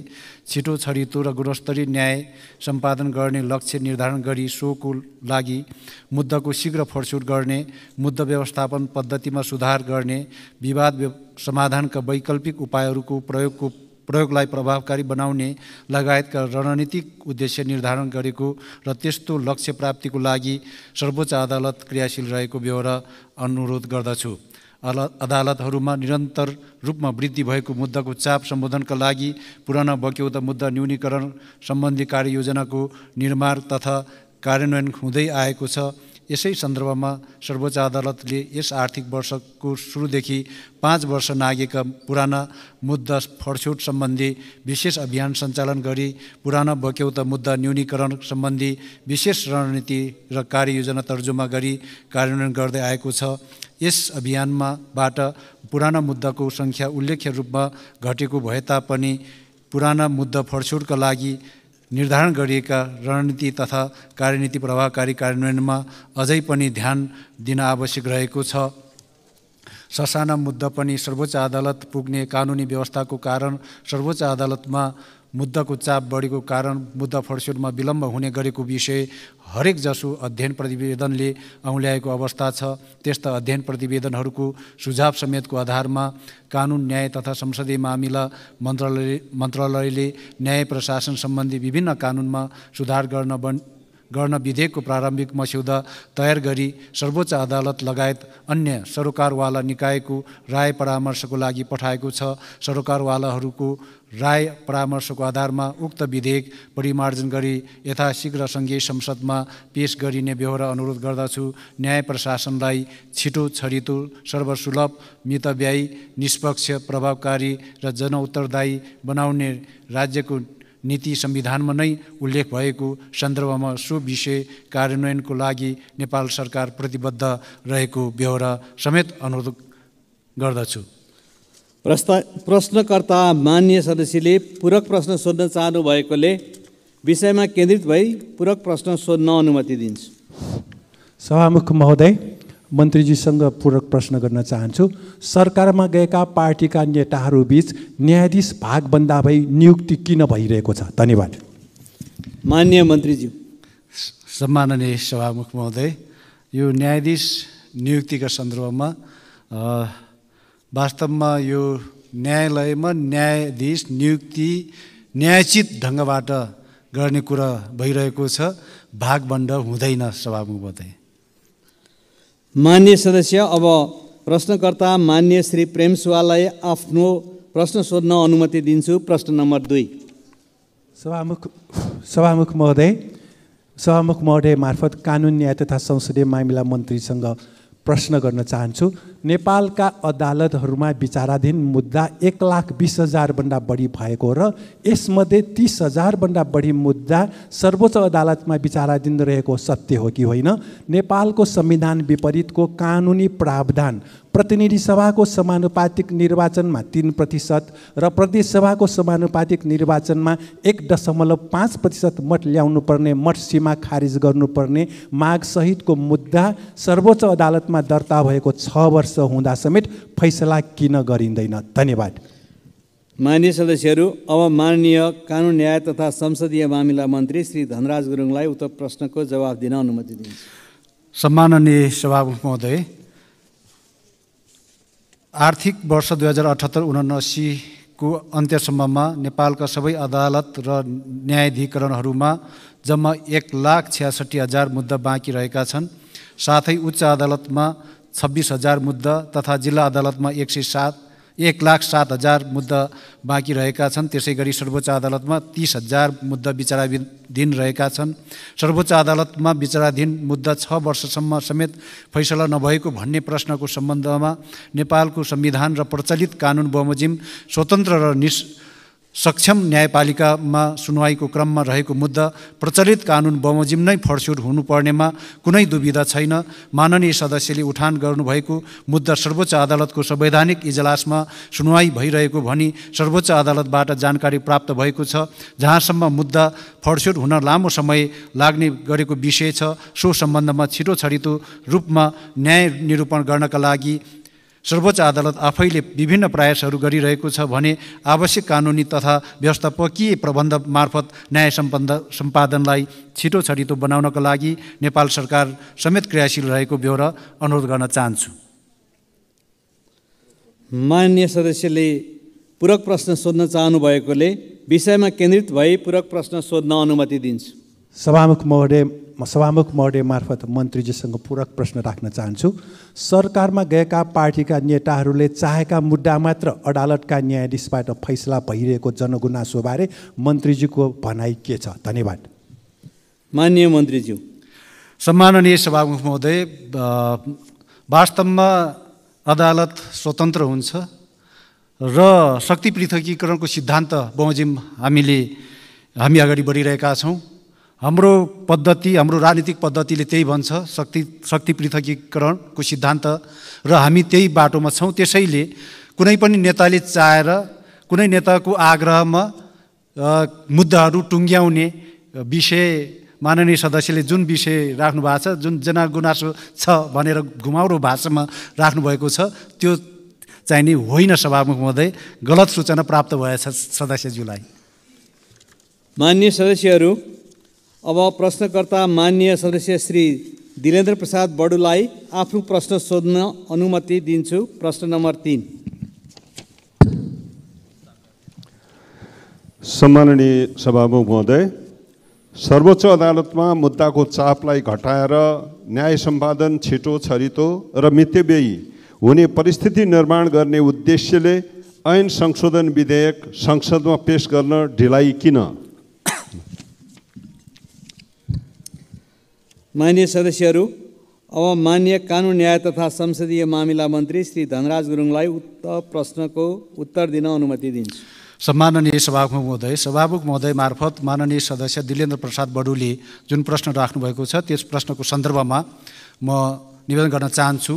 छिटो, छरितो र गुणस्तरीय न्याय सम्पादन गर्ने लक्ष्य निर्धारण गरी सोको लागि मुद्दाको शीघ्र फरछोड गर्ने, मुद्दा व्यवस्थापन पद्धतिमा सुधार गर्ने, विवाद समाधानका वैकल्पिक उपायहरूको प्रयोगलाई प्रभावकारी बनाउने लगायतका रणनीतिक उद्देश्य निर्धारण गरेको र त्यस्तो लक्ष्य प्राप्तिको लागि सर्वोच्च अदालत क्रियाशील रहेको बेहोरा अनुरोध गर्दछु। अदालतहरूमा निरन्तर रूपमा वृद्धि भएको मुद्दाको चाप सम्बोधनका लागि पुराना बक्यौता मुद्दा न्यूनीकरण सम्बन्धी कार्ययोजनाको निर्माण तथा कार्यान्वयन हुँदै आएको छ। यसै सन्दर्भमा सर्वोच्च अदालतले यस आर्थिक वर्षको सुरुदेखि 5 वर्ष नागेका पुराना मुद्दा फरछोड सम्बन्धी विशेष अभियान सञ्चालन गरी पुराना बक्यौता मुद्दा न्यूनीकरण सम्बन्धी विशेष रणनीति र कार्ययोजना तर्जुमा गरी कार्यान्वयन गर्दै आएको छ। यस अभियानबाट पुराना मुद्दाको सङ्ख्या उल्लेख्य रूपमा घटेको भए तापनि पुराना मुद्दा फरछोडका लागि निर्धारण गरिएका रणनीति तथा कार्यनीति प्रभावकारी कार्यान्वयनमा अझै पनि ध्यान दिन आवश्यक रहेको छ। ससाना मुद्दा पनि सर्वोच्च अदालत पुग्ने कानुनी व्यवस्थाको कारण सर्वोच्च अदालतमा मुद्दाको चाप बढेको कारण मुद्दा फरछोडमा विलम्ब हुने गरेको विषय हरेक जसो अध्ययन प्रतिवेदनले औँल्याएको अवस्था छ। त्यस्ता अध्ययन प्रतिवेदनहरूको सुझाव समेतको आधारमा कानुन, न्याय तथा संसदीय मामिला मन्त्रालयले न्याय प्रशासन सम्बन्धी विभिन्न कानुनमा सुधार गर्न विधेयकको प्रारम्भिक मस्यौदा तयार गरी सर्वोच्च अदालत लगायत अन्य सरोकारवाला निकायको राय परामर्शको लागि पठाएको छ। सरोकारवालाहरूको राय परामर्शको आधारमा उक्त विधेयक परिमार्जन गरी यथाशीघ्र सङ्घीय संसदमा पेश गरिने बेहोरा अनुरोध गर्दछु। न्याय प्रशासनलाई छिटो छरितो सर्वसुलभ मितव्ययी निष्पक्ष प्रभावकारी र जनउत्तरदायी बनाउने राज्यको नीति संविधानमा नै उल्लेख भएको सन्दर्भमा सो विषय कार्यान्वयनको लागि नेपाल सरकार प्रतिबद्ध रहेको बेहोरा समेत अनुरोध गर्दछु। प्रश्नकर्ता माननीय सदस्यले पूरक प्रश्न सोध्न चाहनु भएकोले विषयमा केन्द्रित भई पूरक प्रश्न सोध्न अनुमति दिन्छु। सभामुख महोदय, मन्त्रीजीसँग पूरक प्रश्न गर्न चाहन्छु। सरकारमा गएका पार्टीका नेताहरूबीच न्यायाधीश भागभन्दा भई नियुक्ति किन भइरहेको छ? धन्यवाद। माननीय मन्त्रीज्यू। सम्माननीय सभामुख महोदय, यो न्यायाधीश नियुक्तिका सन्दर्भमा वास्तवमा यो न्यायालयमा न्यायाधीश नियुक्ति न्यायोचित ढङ्गबाट गर्ने कुरा भइरहेको छ, भागभण्ड हुँदैन सभामुख महोदय। माननीय सदस्य, अब प्रश्नकर्ता माननीय श्री प्रेम सुवाललाई आफ्नो प्रश्न सोध्न अनुमति दिन्छु। प्रश्न नम्बर 2। सभामुख महोदय मार्फत कानुन न्याय तथा संसदीय मामिला मन्त्रीसँग प्रश्न गर्न चाहन्छु। नेपालका अदालतहरूमा विचाराधीन मुद्दा 1,20,000 भन्दा बढी भएको र यसमध्ये 30,000 भन्दा बढी मुद्दा सर्वोच्च अदालतमा विचाराधीन रहेको सत्य हो कि होइन? नेपालको संविधान विपरीतको कानुनी प्रावधान प्रतिनिधि सभाको समानुपातिक निर्वाचनमा 3% र प्रदेश सभाको समानुपातिक निर्वाचनमा 1.5% मत ल्याउनु पर्ने मत सीमा खारिज गर्नुपर्ने माग सहितको मुद्दा सर्वोच्च अदालतमा दर्ता भएको 6 वर्ष हुँदा समेत फैसला किन गरिँदैन? धन्यवाद। माननीय सदस्यहरू, अब माननीय कानुन न्याय तथा संसदीय मामिला मन्त्री श्री धनराज गुरुङलाई उक्त प्रश्नको जवाफ दिन अनुमति दिन्छु। सम्माननीय सभामुख महोदय, आर्थिक वर्ष 2078-79 को अन्त्यसम्ममा नेपालका सबै अदालत र न्यायाधिकरणहरूमा जम्मा 1,66,000 मुद्दा बाँकी रहेका छन्। साथै उच्च अदालतमा 26,000 मुद्दा तथा जिल्ला अदालतमा 1,07,000 मुद्दा बाँकी रहेका छन्। त्यसै गरी सर्वोच्च अदालतमा 30,000 मुद्दा विचाराधीन रहेका छन्। सर्वोच्च अदालतमा विचाराधीन मुद्दा 6 वर्षसम्म समेत फैसला नभएको भन्ने प्रश्नको सम्बन्धमा नेपालको संविधान र प्रचलित कानुन बमोजिम स्वतन्त्र र सक्षम न्यायपालिकामा सुनवाईको क्रममा रहेको मुद्दा प्रचलित कानुन बमोजिम नै फड्स्युट हुनुपर्नेमा कुनै दुविधा छैन। माननीय सदस्यले उठान गर्नुभएको मुद्दा सर्वोच्च अदालतको संवैधानिक इजलासमा सुनवाई भइरहेको भनी सर्वोच्च अदालतबाट जानकारी प्राप्त भएको छ। जहाँसम्म मुद्दा फड्स्युट हुन लामो समय लाग्ने गरेको विषय छ, सो सम्बन्धमा छिटो छरितो रूपमा न्याय निरूपण गर्नका लागि सर्वोच्च अदालत आफैले विभिन्न प्रयासहरू गरिरहेको छ भने आवश्यक कानुनी तथा व्यवस्थापकीय प्रबन्ध मार्फत न्याय सम्पादनलाई छिटो छरितो बनाउनका लागि नेपाल सरकार समेत क्रियाशील रहेको बेहोरा अनुरोध गर्न चाहन्छु। माननीय सदस्यले पूरक प्रश्न सोध्न चाहनु भएकोले विषयमा केन्द्रित भई पूरक प्रश्न सोध्न अनुमति दिन्छु। सभामुख महोदय मार्फत मन्त्रीजीसँग पूरक प्रश्न राख्न चाहन्छु। सरकारमा गएका पार्टीका नेताहरूले चाहेका मुद्दा मात्र अदालतका न्यायाधीशबाट फैसला भइरहेको जनगुनासोबारे मन्त्रीजीको भनाइ के छ? धन्यवाद। माननीय मन्त्रीज्यू। सम्माननीय सभामुख महोदय, वास्तवमा अदालत स्वतन्त्र हुन्छ र शक्ति पृथकीकरणको सिद्धान्त बमोजिम हामी अगाडि बढिरहेका छौँ। हाम्रो पद्धति, हाम्रो राजनीतिक पद्धतिले त्यही भन्छ, शक्ति पृथकीकरणको सिद्धान्त, र हामी त्यही बाटोमा छौँ। त्यसैले कुनै पनि नेताले चाहेर कुनै नेताको आग्रहमा मुद्दाहरू टुङ्ग्याउने विषय माननीय सदस्यले जुन विषय राख्नु भएको छ, जुन जनगुनासो छ भनेर घुमाउरो भाषामा राख्नुभएको छ, त्यो चाहिँ नि होइन सभामुख महोदय। गलत सूचना प्राप्त भएछ सदस्यज्यूलाई। माननीय सदस्यहरू, अब प्रश्नकर्ता माननीय सदस्य श्री दिलेन्द्र प्रसाद बडुलाई आफ्नो प्रश्न सोध्न अनुमति दिन्छु। प्रश्न नम्बर 3। सम्माननीय सभामुख महोदय, सर्वोच्च अदालतमा मुद्दाको चापलाई घटाएर न्याय सम्पादन छिटो छरितो र मितव्ययी हुने परिस्थिति निर्माण गर्ने उद्देश्यले ऐन संशोधन विधेयक संसदमा पेश गर्न ढिलाइ किन? माननीय सदस्यहरू, अब माननीय कानुन न्याय तथा संसदीय मामिला मन्त्री श्री धनराज गुरुङलाई उक्त प्रश्नको उत्तर दिन अनुमति दिन्छु। सम्माननीय सभामुख महोदय, सभामुख महोदय मार्फत माननीय सदस्य दिलेन्द्र प्रसाद बडुले जुन प्रश्न राख्नुभएको छ त्यस प्रश्नको सन्दर्भमा म निवेदन गर्न चाहन्छु।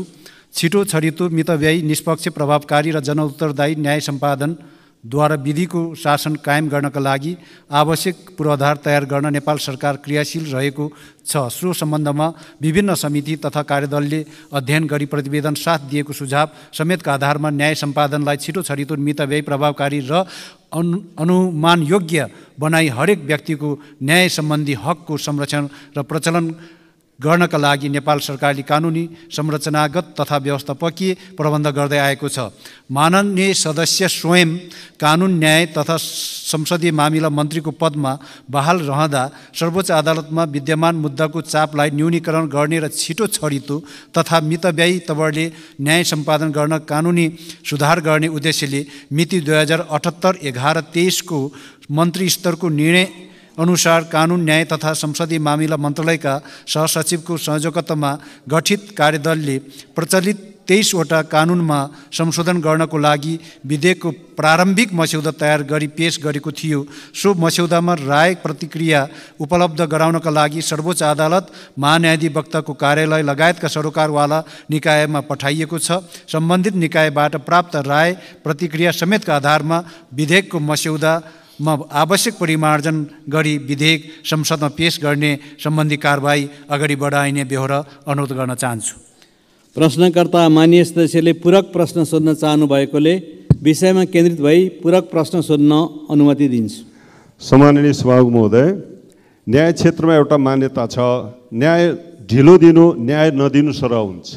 छिटो छरितो मितव्ययी निष्पक्ष प्रभावकारी र जनउत्तरदायी न्याय सम्पादनद्वारा विधिको शासन कायम गर्नका लागि आवश्यक पूर्वाधार तयार गर्न नेपाल सरकार क्रियाशील रहेको छ। सो सम्बन्धमा विभिन्न समिति तथा कार्यदलले अध्ययन गरी प्रतिवेदन साथ दिएको सुझाव समेतका आधारमा न्याय सम्पादनलाई छिटो छरितो मितव्ययी प्रभावकारी र अनुमानयोग्य बनाई हरेक व्यक्तिको न्याय सम्बन्धी हकको संरक्षण र प्रचलन गर्नका लागि नेपाल सरकारले कानुनी संरचनागत तथा व्यवस्थापकीय प्रबन्ध गर्दै आएको छ। माननीय सदस्य स्वयं कानुन न्याय तथा संसदीय मामिला मन्त्रीको पदमा बहाल रहँदा सर्वोच्च अदालतमा विद्यमान मुद्दाको चापलाई न्यूनीकरण गर्ने र छिटो छरितो तथा मितव्ययी तवरले न्याय सम्पादन गर्न कानुनी सुधार गर्ने उद्देश्यले मिति 2078-11-23 को मन्त्री स्तरको निर्णय अनुसार कानुन न्याय तथा संसदीय मामिला मन्त्रालयका सहसचिवको संयोजकत्वमा गठित कार्यदलले प्रचलित 23 वटा कानुनमा संशोधन गर्नको लागि विधेयकको प्रारम्भिक मस्यौदा तयार गरी पेश गरेको थियो। सो मस्यौदामा राय प्रतिक्रिया उपलब्ध गराउनका लागि सर्वोच्च अदालत, महान्यायाधिवक्ताको कार्यालय लगायतका सरोकारवाला निकायमा पठाइएको छ। सम्बन्धित निकायबाट प्राप्त राय प्रतिक्रिया समेतका आधारमा विधेयकको मस्यौदामा आवश्यक परिमार्जन गरी विधेयक संसदमा पेश गर्ने सम्बन्धी कारबाही अगाडि बढाइने बेहोरा अनुरोध गर्न चाहन्छु। प्रश्नकर्ता माननीय सदस्यले पूरक प्रश्न सोध्न चाहनु भएकोले विषयमा केन्द्रित भई पूरक प्रश्न सोध्न अनुमति दिन्छु। सम्माननीय सभामुख महोदय, न्याय क्षेत्रमा एउटा मान्यता छ, न्याय ढिलो दिनु न्याय नदिनु सरह हुन्छ।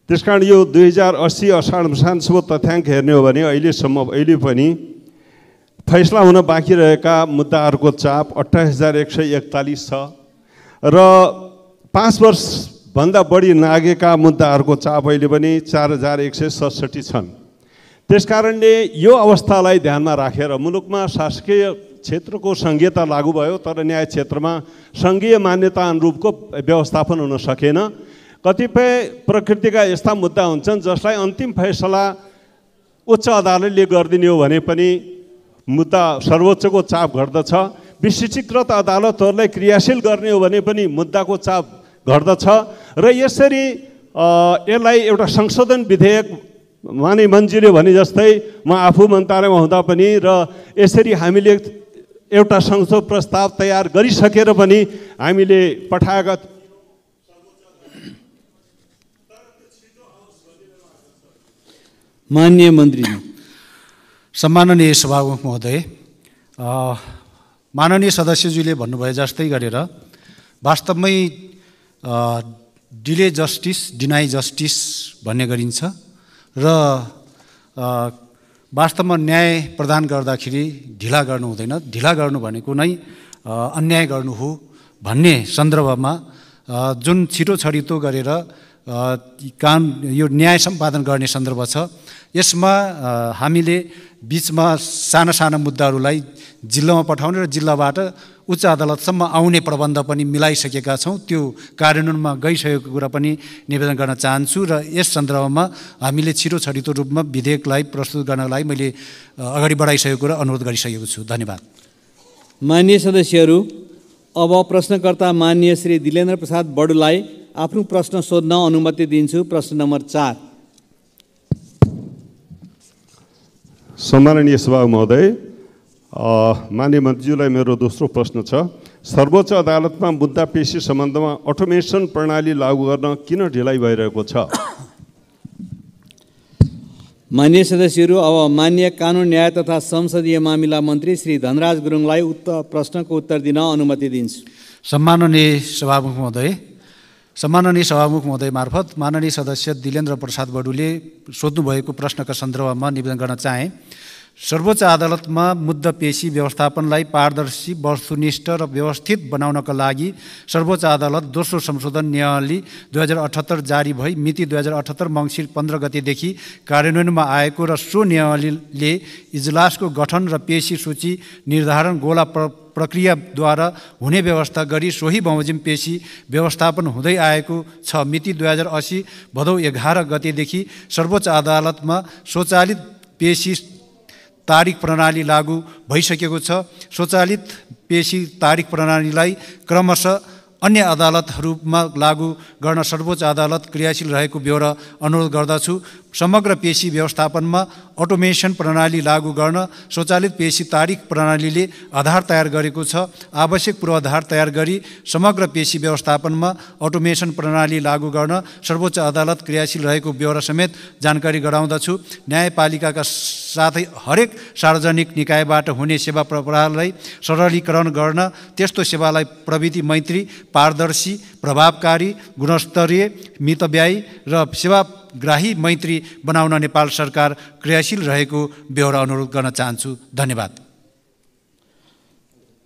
त्यसकारण यो 2080 असाढ मसानसम्म तथ्याङ्क हेर्ने हो भने अहिले पनि फैसला हुन बाँकी रहेका मुद्दाहरूको चाप 28,141 छ र 5 वर्षभन्दा बढी नागेका मुद्दाहरूको चाप अहिले पनि 4,167 छन्। त्यसकारणले यो अवस्थालाई ध्यानमा राखेर मुलुकमा शासकीय क्षेत्रको सङ्घीयता लागू भयो तर न्याय क्षेत्रमा सङ्घीय मान्यता अनुरूपको व्यवस्थापन हुन सकेन। कतिपय प्रकृतिका यस्ता मुद्दा हुन्छन् जसलाई अन्तिम फैसला उच्च अदालतले गरिदिने हो भने पनि मुद्दा सर्वोच्चको चाप घट्दछ। विशिष्टीकृत अदालतहरूलाई क्रियाशील गर्ने हो भने पनि मुद्दाको चाप घट्दछ र यसरी यसलाई एउटा संशोधन विधेयक माननीय मन्त्रीले भने जस्तै म आफू मन्त्रालयमा हुँदा पनि र यसरी हामीले एउटा संशोधन प्रस्ताव तयार गरिसकेर पनि हामीले पठाएका माननीय मन्त्री। सम्माननीय सभामुख महोदय, माननीय सदस्यज्यूले भन्नुभए जस्तै गरेर वास्तवमै डिले जस्टिस डिनाई जस्टिस भन्ने गरिन्छ र वास्तवमा न्याय प्रदान गर्दाखेरि ढिला गर्नु हुँदैन। ढिला गर्नु भनेको नै अन्याय गर्नु हो भन्ने सन्दर्भमा जुन छिटो छरितो गरेर यो न्याय सम्पादन गर्ने सन्दर्भ छ, यसमा हामीले बिचमा साना साना मुद्दाहरूलाई जिल्लामा पठाउने र जिल्लाबाट उच्च अदालतसम्म आउने प्रबन्ध पनि मिलाइसकेका छौँ। त्यो कार्यान्वयनमा गइसकेको कुरा पनि निवेदन गर्न चाहन्छु र यस सन्दर्भमा हामीले छिटो छरितो रूपमा विधेयकलाई प्रस्तुत गर्नका लागि मैले अगाडि बढाइसकेको कुरा अनुरोध गरिसकेको छु। धन्यवाद। माननीय सदस्यहरू, अब प्रश्नकर्ता माननीय श्री दिलेन्द्र प्रसाद बडुलाई आफ्नो प्रश्न सोध्न अनुमति दिन्छु। प्रश्न नम्बर 4। सम्माननीय सभामुख महोदय, माननीय मन्त्रीज्यूलाई मेरो दोस्रो प्रश्न छ, सर्वोच्च अदालतमा मुद्दा पेशी सम्बन्धमा अटोमेसन प्रणाली लागू गर्न किन ढिलाइ भइरहेको छ? माननीय सदस्यहरू, अब माननीय कानुन न्याय तथा संसदीय मामिला मन्त्री श्री धनराज गुरुङलाई उक्त प्रश्नको उत्तर दिन अनुमति दिन्छु। सम्माननीय सभामुख महोदय, सम्माननीय सभामुख महोदय मार्फत माननीय सदस्य दिलेन्द्र प्रसाद बडुले सोध्नुभएको प्रश्नका सन्दर्भमा निवेदन गर्न चाहे। सर्वोच्च अदालतमा मुद्दा पेशी व्यवस्थापनलाई पारदर्शी, वस्तुनिष्ठ र व्यवस्थित बनाउनका लागि सर्वोच्च अदालत दोस्रो संशोधन नियमावली 2078 जारी भई मिति 2078 मङ्सिर 15 गतेदेखि कार्यान्वयनमा आएको र सो नियमावलीले इजलासको गठन र पेशी सूची निर्धारण गोला प्रक्रियाद्वारा हुने व्यवस्था गरी सोही बमोजिम पेशी व्यवस्थापन हुँदै आएको छ। मिति 2080 भदौ 11 गतेदेखि सर्वोच्च अदालतमा स्वचालित पेशी तारिख प्रणाली लागू भइसकेको छ। स्वचालित पेशी तारिख प्रणालीलाई क्रमशः अन्य अदालतहरूमा लागू गर्न सर्वोच्च अदालत क्रियाशील रहेको ब्यौरा अनुरोध गर्दछु। समग्र पेशी व्यवस्थापनमा अटोमेसन प्रणाली लागू गर्न स्वचालित पेशी तारिख प्रणालीले आधार तयार गरेको छ। आवश्यक पूर्वाधार तयार गरी समग्र पेशी व्यवस्थापनमा अटोमेसन प्रणाली लागू गर्न सर्वोच्च अदालत क्रियाशील रहेको ब्यौरा समेत जानकारी गराउँदछु। न्यायपालिकाका साथै हरेक सार्वजनिक निकायबाट हुने सेवा प्रवाहलाई सरलीकरण गर्न त्यस्तो सेवालाई प्रविधि मैत्री, पारदर्शी, प्रभावकारी, गुणस्तरीय, मितव्ययी र सेवाग्राही मैत्री बनाउन नेपाल सरकार क्रियाशील रहेको ब्यौरा अनुरोध गर्न चाहन्छु। धन्यवाद।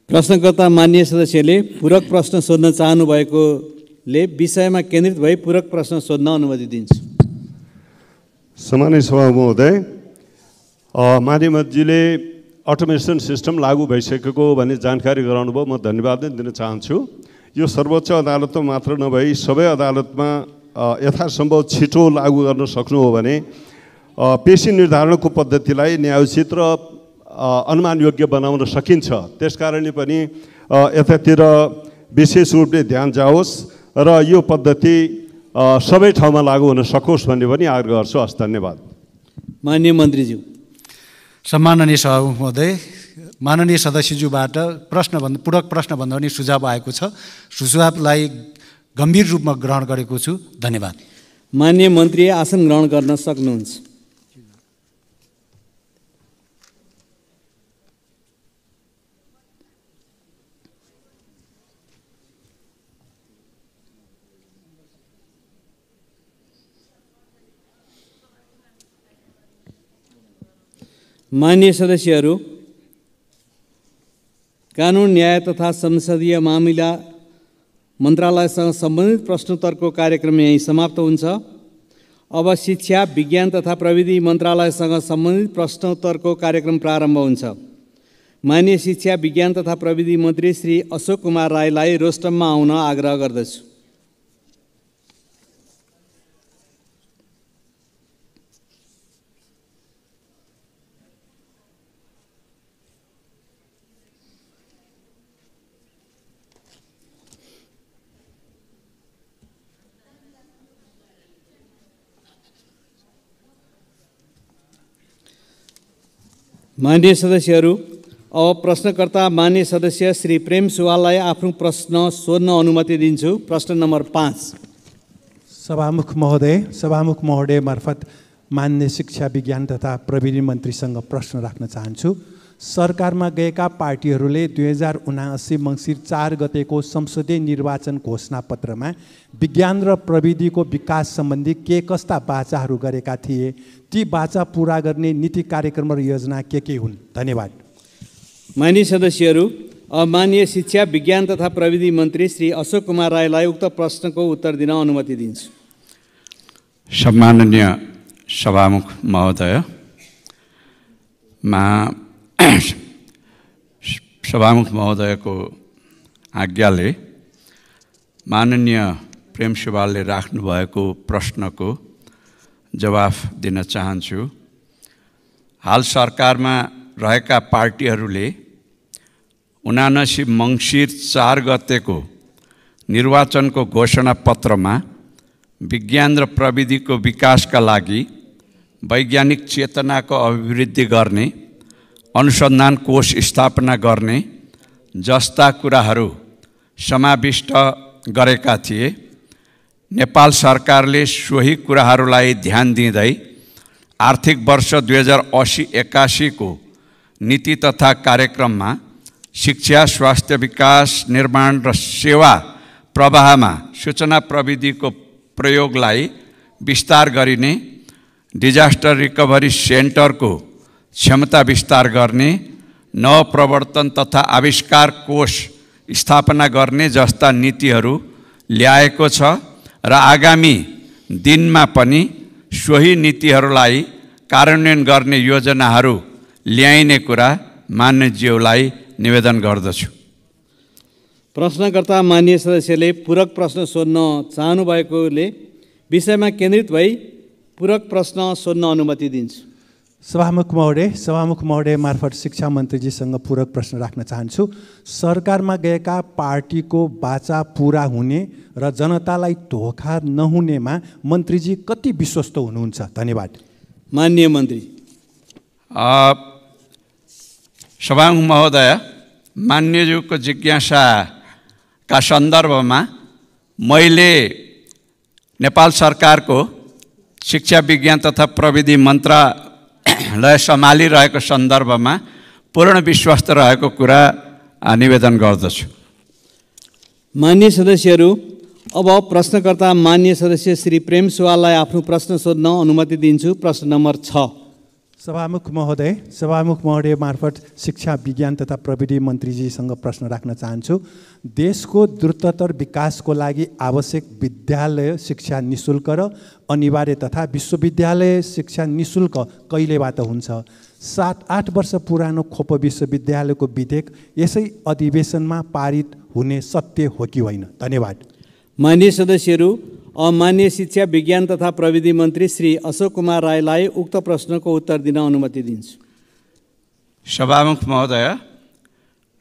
प्रश्नकर्ता माननीय सदस्यले पूरक प्रश्न सोध्न चाहनुभएकोले विषयमा केन्द्रित भई पूरक प्रश्न सोध्न अनुमति दिन्छु। सम्मानित सभामुख महोदय, माध्यमजीले अटोमेसन सिस्टम लागू भइसकेको भन्ने जानकारी गराउनु भयो, म धन्यवाद दिन चाहन्छु। यो सर्वोच्च अदालतमा मात्र नभई सबै अदालतमा यथासम्भव छिटो लागू गर्न सक्नु हो भने पेशी निर्धारणको पद्धतिलाई न्यायोचित र अनुमानयोग्य बनाउन सकिन्छ। त्यसकारणले पनि यतातिर विशेष रूपले ध्यान जाओस् र यो पद्धति सबै ठाउँमा लागू हुन सकोस् भन्ने पनि आग्रह गर्छु। हस्, धन्यवाद। माननीय मन्त्रीज्यू। सम्माननीय सभामुख महोदय, माननीय सदस्यज्यूबाट पूरक प्रश्नभन्दा पनि सुझाव आएको छ। सुझावलाई गम्भीर रूपमा ग्रहण गरेको छु। धन्यवाद। माननीय मन्त्री आसन ग्रहण गर्न सक्नुहुन्छ। माननीय सदस्यहरू, कानुन, न्याय तथा संसदीय मामिला मन्त्रालयसँग सम्बन्धित प्रश्नोत्तरको कार्यक्रम यहीँ समाप्त हुन्छ। अब शिक्षा, विज्ञान तथा प्रविधि मन्त्रालयसँग सम्बन्धित प्रश्नोत्तरको कार्यक्रम प्रारम्भ हुन्छ। माननीय शिक्षा, विज्ञान तथा प्रविधि मन्त्री श्री अशोक कुमार राईलाई रोस्टममा आउन आग्रह गर्दछु। माननीय सदस्यहरू, अब प्रश्नकर्ता माननीय सदस्य श्री प्रेम सुवाललाई आफ्नो प्रश्न सोध्न अनुमति दिन्छु। प्रश्न नम्बर 5। सभामुख महोदय मार्फत मान्य शिक्षा, विज्ञान तथा प्रविधि मन्त्रीसँग प्रश्न राख्न चाहन्छु। सरकारमा गएका पार्टीहरूले 2079 मङ्सिर 4 गतेको संसदीय निर्वाचन घोषणापत्रमा विज्ञान र प्रविधिको विकास सम्बन्धी के कस्ता बाचाहरू गरेका थिए? ती बाचा पूरा गर्ने नीति, कार्यक्रम र योजना के हुन्? धन्यवाद। माननीय सदस्यहरू, अब माननीय शिक्षा, विज्ञान तथा प्रविधि मन्त्री श्री अशोक कुमार राईलाई उक्त प्रश्नको उत्तर दिन अनुमति दिन्छु। सम्माननीय सभामुख महोदय, सभामुख महोदयको आज्ञाले माननीय प्रेम सुवालले राख्नुभएको प्रश्नको जवाफ दिन चाहन्छु। हाल सरकारमा रहेका पार्टीहरूले 79 मङ्सिर 4 गतेको निर्वाचनको घोषणापत्रमा विज्ञान र प्रविधिको विकासका लागि वैज्ञानिक चेतनाको अभिवृद्धि गर्ने, अनुसन्धान कोष स्थापना गर्ने जस्ता कुराहरू समाविष्ट गरेका थिए। नेपाल सरकारले सोही कुराहरूलाई ध्यान दिँदै आर्थिक वर्ष 2080-81 को नीति तथा कार्यक्रममा शिक्षा, स्वास्थ्य विकास, निर्माण र सेवा प्रवाहमा सूचना प्रविधिको प्रयोगलाई विस्तार गरिने, डिजास्टर रिकभरी सेन्टरको क्षमता विस्तार गर्ने, नवप्रवर्तन तथा आविष्कार कोष स्थापना गर्ने जस्ता नीतिहरू ल्याएको छ र आगामी दिनमा पनि सोही नीतिहरूलाई कार्यान्वयन गर्ने योजनाहरू ल्याइने कुरा मान्यज्यूलाई निवेदन गर्दछु। प्रश्नकर्ता मान्य सदस्यले पूरक प्रश्न सोध्न चाहनुभएकोले विषयमा केन्द्रित भई पूरक प्रश्न सोध्न अनुमति दिन्छु। सभामुख महोदय मार्फत शिक्षा मन्त्रीजीसँग पूरक प्रश्न राख्न चाहन्छु। सरकारमा गएका पार्टीको बाचा पुरा हुने र जनतालाई धोखा नहुनेमा मन्त्रीजी कति विश्वस्त हुनुहुन्छ? धन्यवाद। माननीय मन्त्री। सभामुख महोदय, मान्यज्यूको जिज्ञासाका सन्दर्भमा मैले नेपाल सरकारको शिक्षा विज्ञान तथा प्रविधि मन्त्रालय सम्हालिरहेको सन्दर्भमा पूर्ण विश्वस्त रहेको कुरा निवेदन गर्दछु। मान्य सदस्यहरू, अब प्रश्नकर्ता मान्य सदस्य श्री प्रेम सुवाललाई आफ्नो प्रश्न सोध्न अनुमति दिन्छु। प्रश्न नम्बर 6। सभामुख महोदय मार्फत शिक्षा विज्ञान तथा प्रविधि मन्त्रीजीसँग प्रश्न राख्न चाहन्छु। देशको द्रुततर विकासको लागि आवश्यक विद्यालय शिक्षा निःशुल्क र अनिवार्य तथा विश्वविद्यालय शिक्षा निःशुल्क कहिलेबाट हुन्छ? 7-8 वर्ष पुरानो खोप विश्वविद्यालयको विधेयक यसै अधिवेशनमा पारित हुने सत्य हो कि होइन? धन्यवाद। मान्य सदस्यहरू, मान्य शिक्षा विज्ञान तथा प्रविधि मन्त्री श्री अशोक कुमार राईलाई उक्त प्रश्नको उत्तर दिन अनुमति दिन्छु। सभामुख महोदय,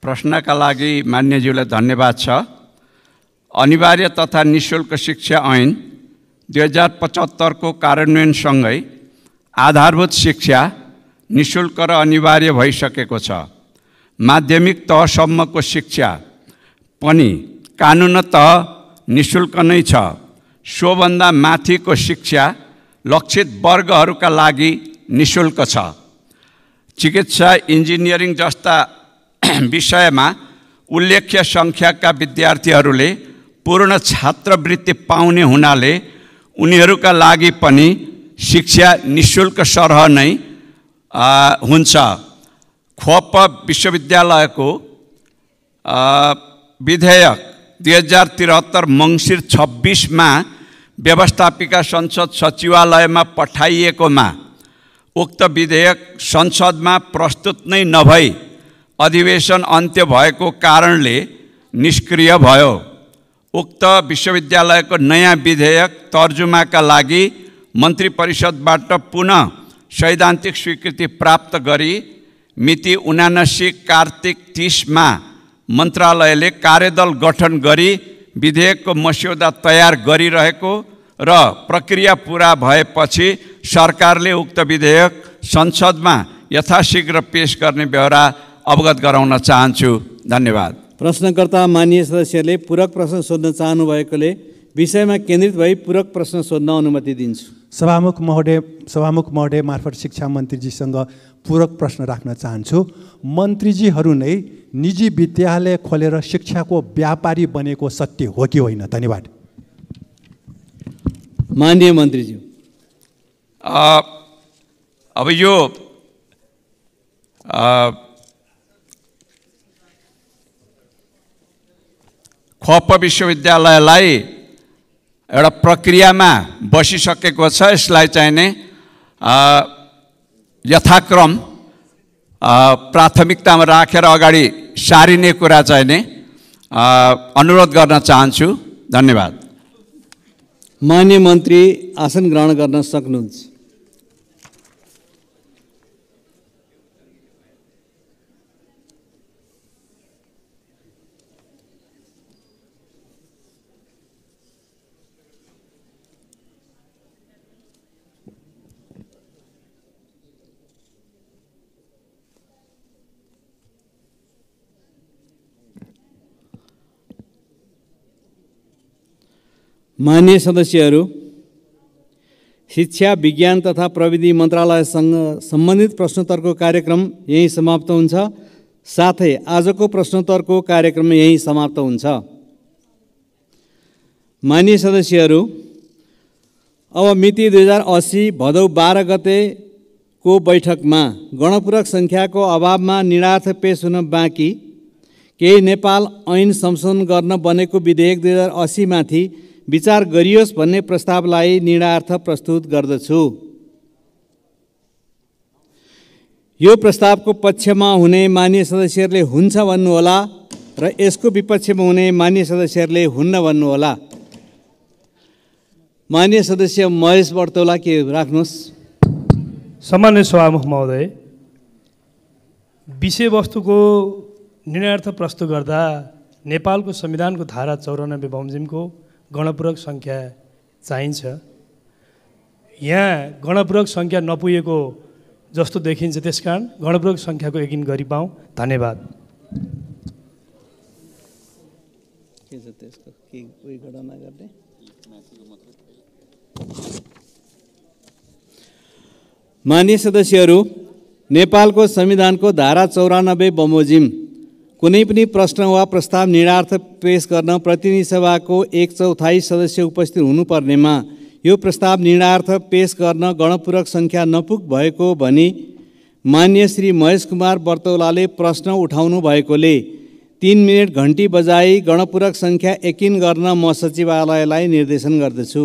प्रश्नका लागि मान्यज्यूलाई धन्यवाद छ। अनिवार्य तथा निःशुल्क शिक्षा ऐन 2075 को कार्यान्वयनसँगै आधारभूत शिक्षा निःशुल्क र अनिवार्य भइसकेको छ। माध्यमिक तहसम्मको शिक्षा पनि कानुनतः निःशुल्क नै छ। सोभन्दा माथिको शिक्षा लक्षित वर्गहरूका लागि निःशुल्क छ। चिकित्सा, इन्जिनियरिङ जस्ता विषयमा उल्लेख्य सङ्ख्याका विद्यार्थीहरूले पूर्ण छात्रवृत्ति पाउने हुनाले उनीहरूका लागि पनि शिक्षा निःशुल्क सरह नै हुन्छ। खोप विश्वविद्यालयको विधेयक 2073 मङ्सिर 26 मा व्यवस्थापिका संसद सचिवालयमा पठाइएकोमा उक्त विधेयक संसदमा प्रस्तुत नै नभई अधिवेशन अन्त्य भएको कारणले निष्क्रिय भयो। उक्त विश्वविद्यालयको नयाँ विधेयक तर्जुमाका लागि मन्त्री परिषदबाट पुनः सैद्धान्तिक स्वीकृति प्राप्त गरी मिति 79 कार्तिक 30 मा मन्त्रालयले कार्यदल गठन गरी विधेयकको मस्यौदा तयार गरिरहेको र प्रक्रिया पुरा भएपछि सरकारले उक्त विधेयक संसदमा यथाशीघ्र पेश गर्ने बेहोरा अवगत गराउन चाहन्छु। धन्यवाद। प्रश्नकर्ता माननीय सदस्यले पूरक प्रश्न सोध्न चाहनुभएकोले विषयमा केन्द्रित भई पूरक प्रश्न सोध्न अनुमति दिन्छु। सभामुख महोदय मार्फत शिक्षा मन्त्रीजीसँग पूरक प्रश्न राख्न चाहन्छु। मन्त्रीजीहरू नै निजी विद्यालय खोलेर शिक्षाको व्यापारी बनेको सत्य हो कि होइन? धन्यवाद। माननीय मन्त्रीज्यू, अब यो खोप विश्वविद्यालयलाई एउटा प्रक्रियामा बसिसकेको छ। यसलाई चाहिने यथाक्रम प्राथमिकतामा राखेर अगाडि सारिने कुरा चाहिने अनुरोध गर्न चाहन्छु। धन्यवाद। माननीय मन्त्री आसन ग्रहण गर्न सक्नुहुन्छ। माननीय सदस्यहरू, शिक्षा विज्ञान तथा प्रविधि मन्त्रालयसँग सम्बन्धित प्रश्नोत्तरको कार्यक्रम यही समाप्त हुन्छ। साथै आजको प्रश्नोत्तरको कार्यक्रम यही समाप्त हुन्छ। माननीय सदस्यहरू, अब मिति 2080 भदौ 12 गतेको को बैठकमा गणपूरक सङ्ख्याको अभावमा निर्णार्थ पेश हुन बाँकी केही नेपाल ऐन संशोधन गर्न बनेको विधेयक 2080 माथि विचार गरियोस् भन्ने प्रस्तावलाई निर्णार्थ प्रस्तुत गर्दछु। यो प्रस्तावको पक्षमा हुने मान्य सदस्यहरूले हुन्छ भन्नुहोला र यसको विपक्षमा हुने मान्य सदस्यहरूले हुन्न भन्नुहोला। मान्य सदस्य महेश बर्तौला के राख्नुहोस्। सम्मान्य सभामुख महोदय, विषयवस्तुको निर्णयार्थ प्रस्तुत गर्दा नेपालको संविधानको धारा 94 बमोजिमको गणपूरक सङ्ख्या चाहिन्छ। यहाँ गणपूरक सङ्ख्या नपुगेको जस्तो देखिन्छ, त्यसकारण गणपूरक सङ्ख्याको यकिन गरिपाऊँ। धन्यवाद। मान्य सदस्यहरू, नेपालको संविधानको धारा 94 बमोजिम कुनै पनि प्रश्न वा प्रस्ताव निर्णार्थ पेश गर्न प्रतिनिधि सभाको 1/4 सदस्य उपस्थित हुनुपर्नेमा यो प्रस्ताव निर्णार्थ पेश गर्न गणपूरक सङ्ख्या नपुग भएको भनी मान्य श्री महेश कुमार बर्तौलाले प्रश्न उठाउनु भएकोले 3 मिनट घन्टी बजाई गणपूरक सङ्ख्या यकिन गर्न म सचिवालयलाई निर्देशन गर्दछु।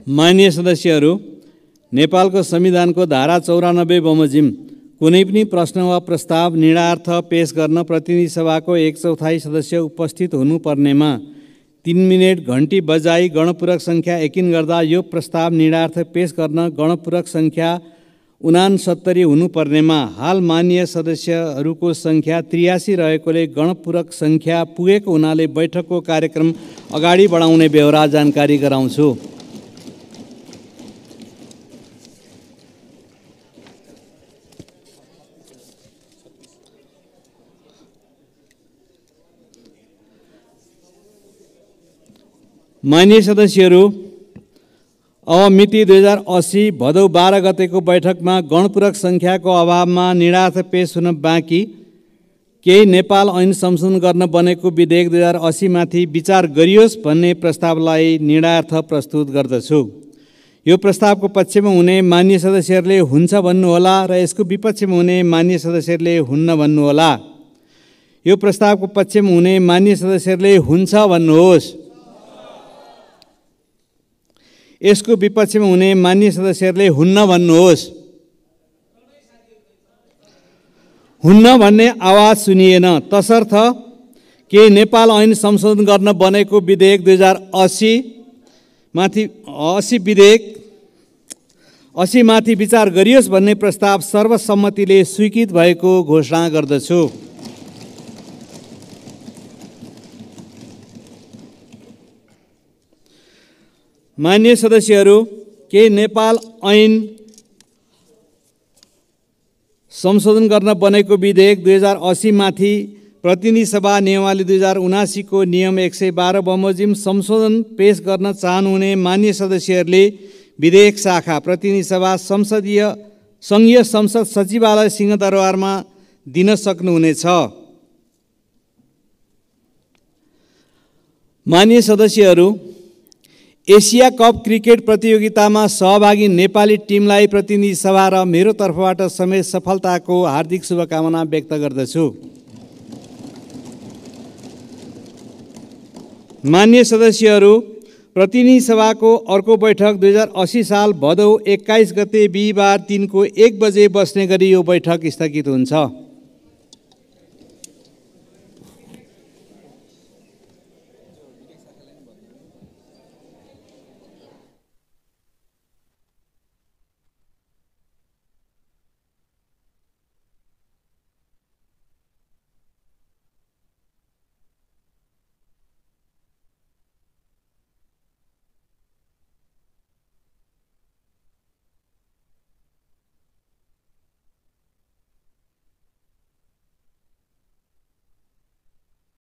माननीय सदस्यहरू, नेपालको संविधानको धारा 94 बमोजिम कुनै पनि प्रश्न वा प्रस्ताव निर्णयार्थ पेश गर्न प्रतिनिधि सभाको 1/4 सदस्य उपस्थित हुनुपर्नेमा 3 मिनेट घन्टी बजाई गणपूरक सङ्ख्या एकिन गर्दा यो प्रस्ताव निर्णयार्थ पेश गर्न गणपूरक सङ्ख्या 69 हुनुपर्नेमा हाल माननीय सदस्यहरूको सङ्ख्या 83 रहेकोले गणपूरक सङ्ख्या पुगेको हुनाले बैठकको कार्यक्रम अगाडि बढाउने बेहोरा जानकारी गराउँछु। माननीय सदस्यहरू, अब मिति 2080 भदौ 12 गतेको बैठकमा गणपूरक सङ्ख्याको अभावमा निर्णयार्थ पेश हुन बाँकी केही नेपाल ऐन संशोधन गर्न बनेको विधेयक 2080 माथि विचार गरियोस् भन्ने प्रस्तावलाई निर्णयार्थ प्रस्तुत गर्दछु। यो प्रस्तावको पक्षमा हुने माननीय सदस्यहरूले हुन्छ भन्नुहोला र यसको विपक्षमा हुने माननीय सदस्यहरूले हुन्न भन्नुहोला। यो प्रस्तावको पक्षमा हुने माननीय सदस्यहरूले हुन्छ भन्नुहोस्। यसको विपक्षमा हुने माननीय सदस्यहरूले हुन्न भन्नुहोस्। हुन्न भन्ने आवाज सुनिएन, तसर्थ के नेपाल ऐन संशोधन गर्न बनेको विधेयक 2080 माथि विचार गरियोस् भन्ने प्रस्ताव सर्वसम्मतिले स्वीकृत भएको घोषणा गर्दछु। माननीय सदस्यहरू, के नेपाल ऐन संशोधन गर्न बनेको विधेयक 2080 माथि प्रतिनिधि सभा नियमावली 2079 को नियम 112 बमोजिम संशोधन पेश गर्न चाहनुहुने माननीय सदस्यहरूले विधेयक शाखा प्रतिनिधि सभा सङ्घीय संसद सचिवालय सिंहदरबारमा दिन सक्नुहुनेछ। माननीय सदस्यहरू, एसिया कप क्रिकेट प्रतियोगितामा सहभागी नेपाली टिमलाई प्रतिनिधि सभा र मेरो तर्फबाट समेत सफलताको हार्दिक शुभकामना व्यक्त गर्दछु। माननीय सदस्यहरू, प्रतिनिधि सभाको अर्को बैठक 2080 साल भदौ 21 गते बिहिबार दिनको 1 बजे बस्ने गरी यो बैठक स्थगित हुन्छ।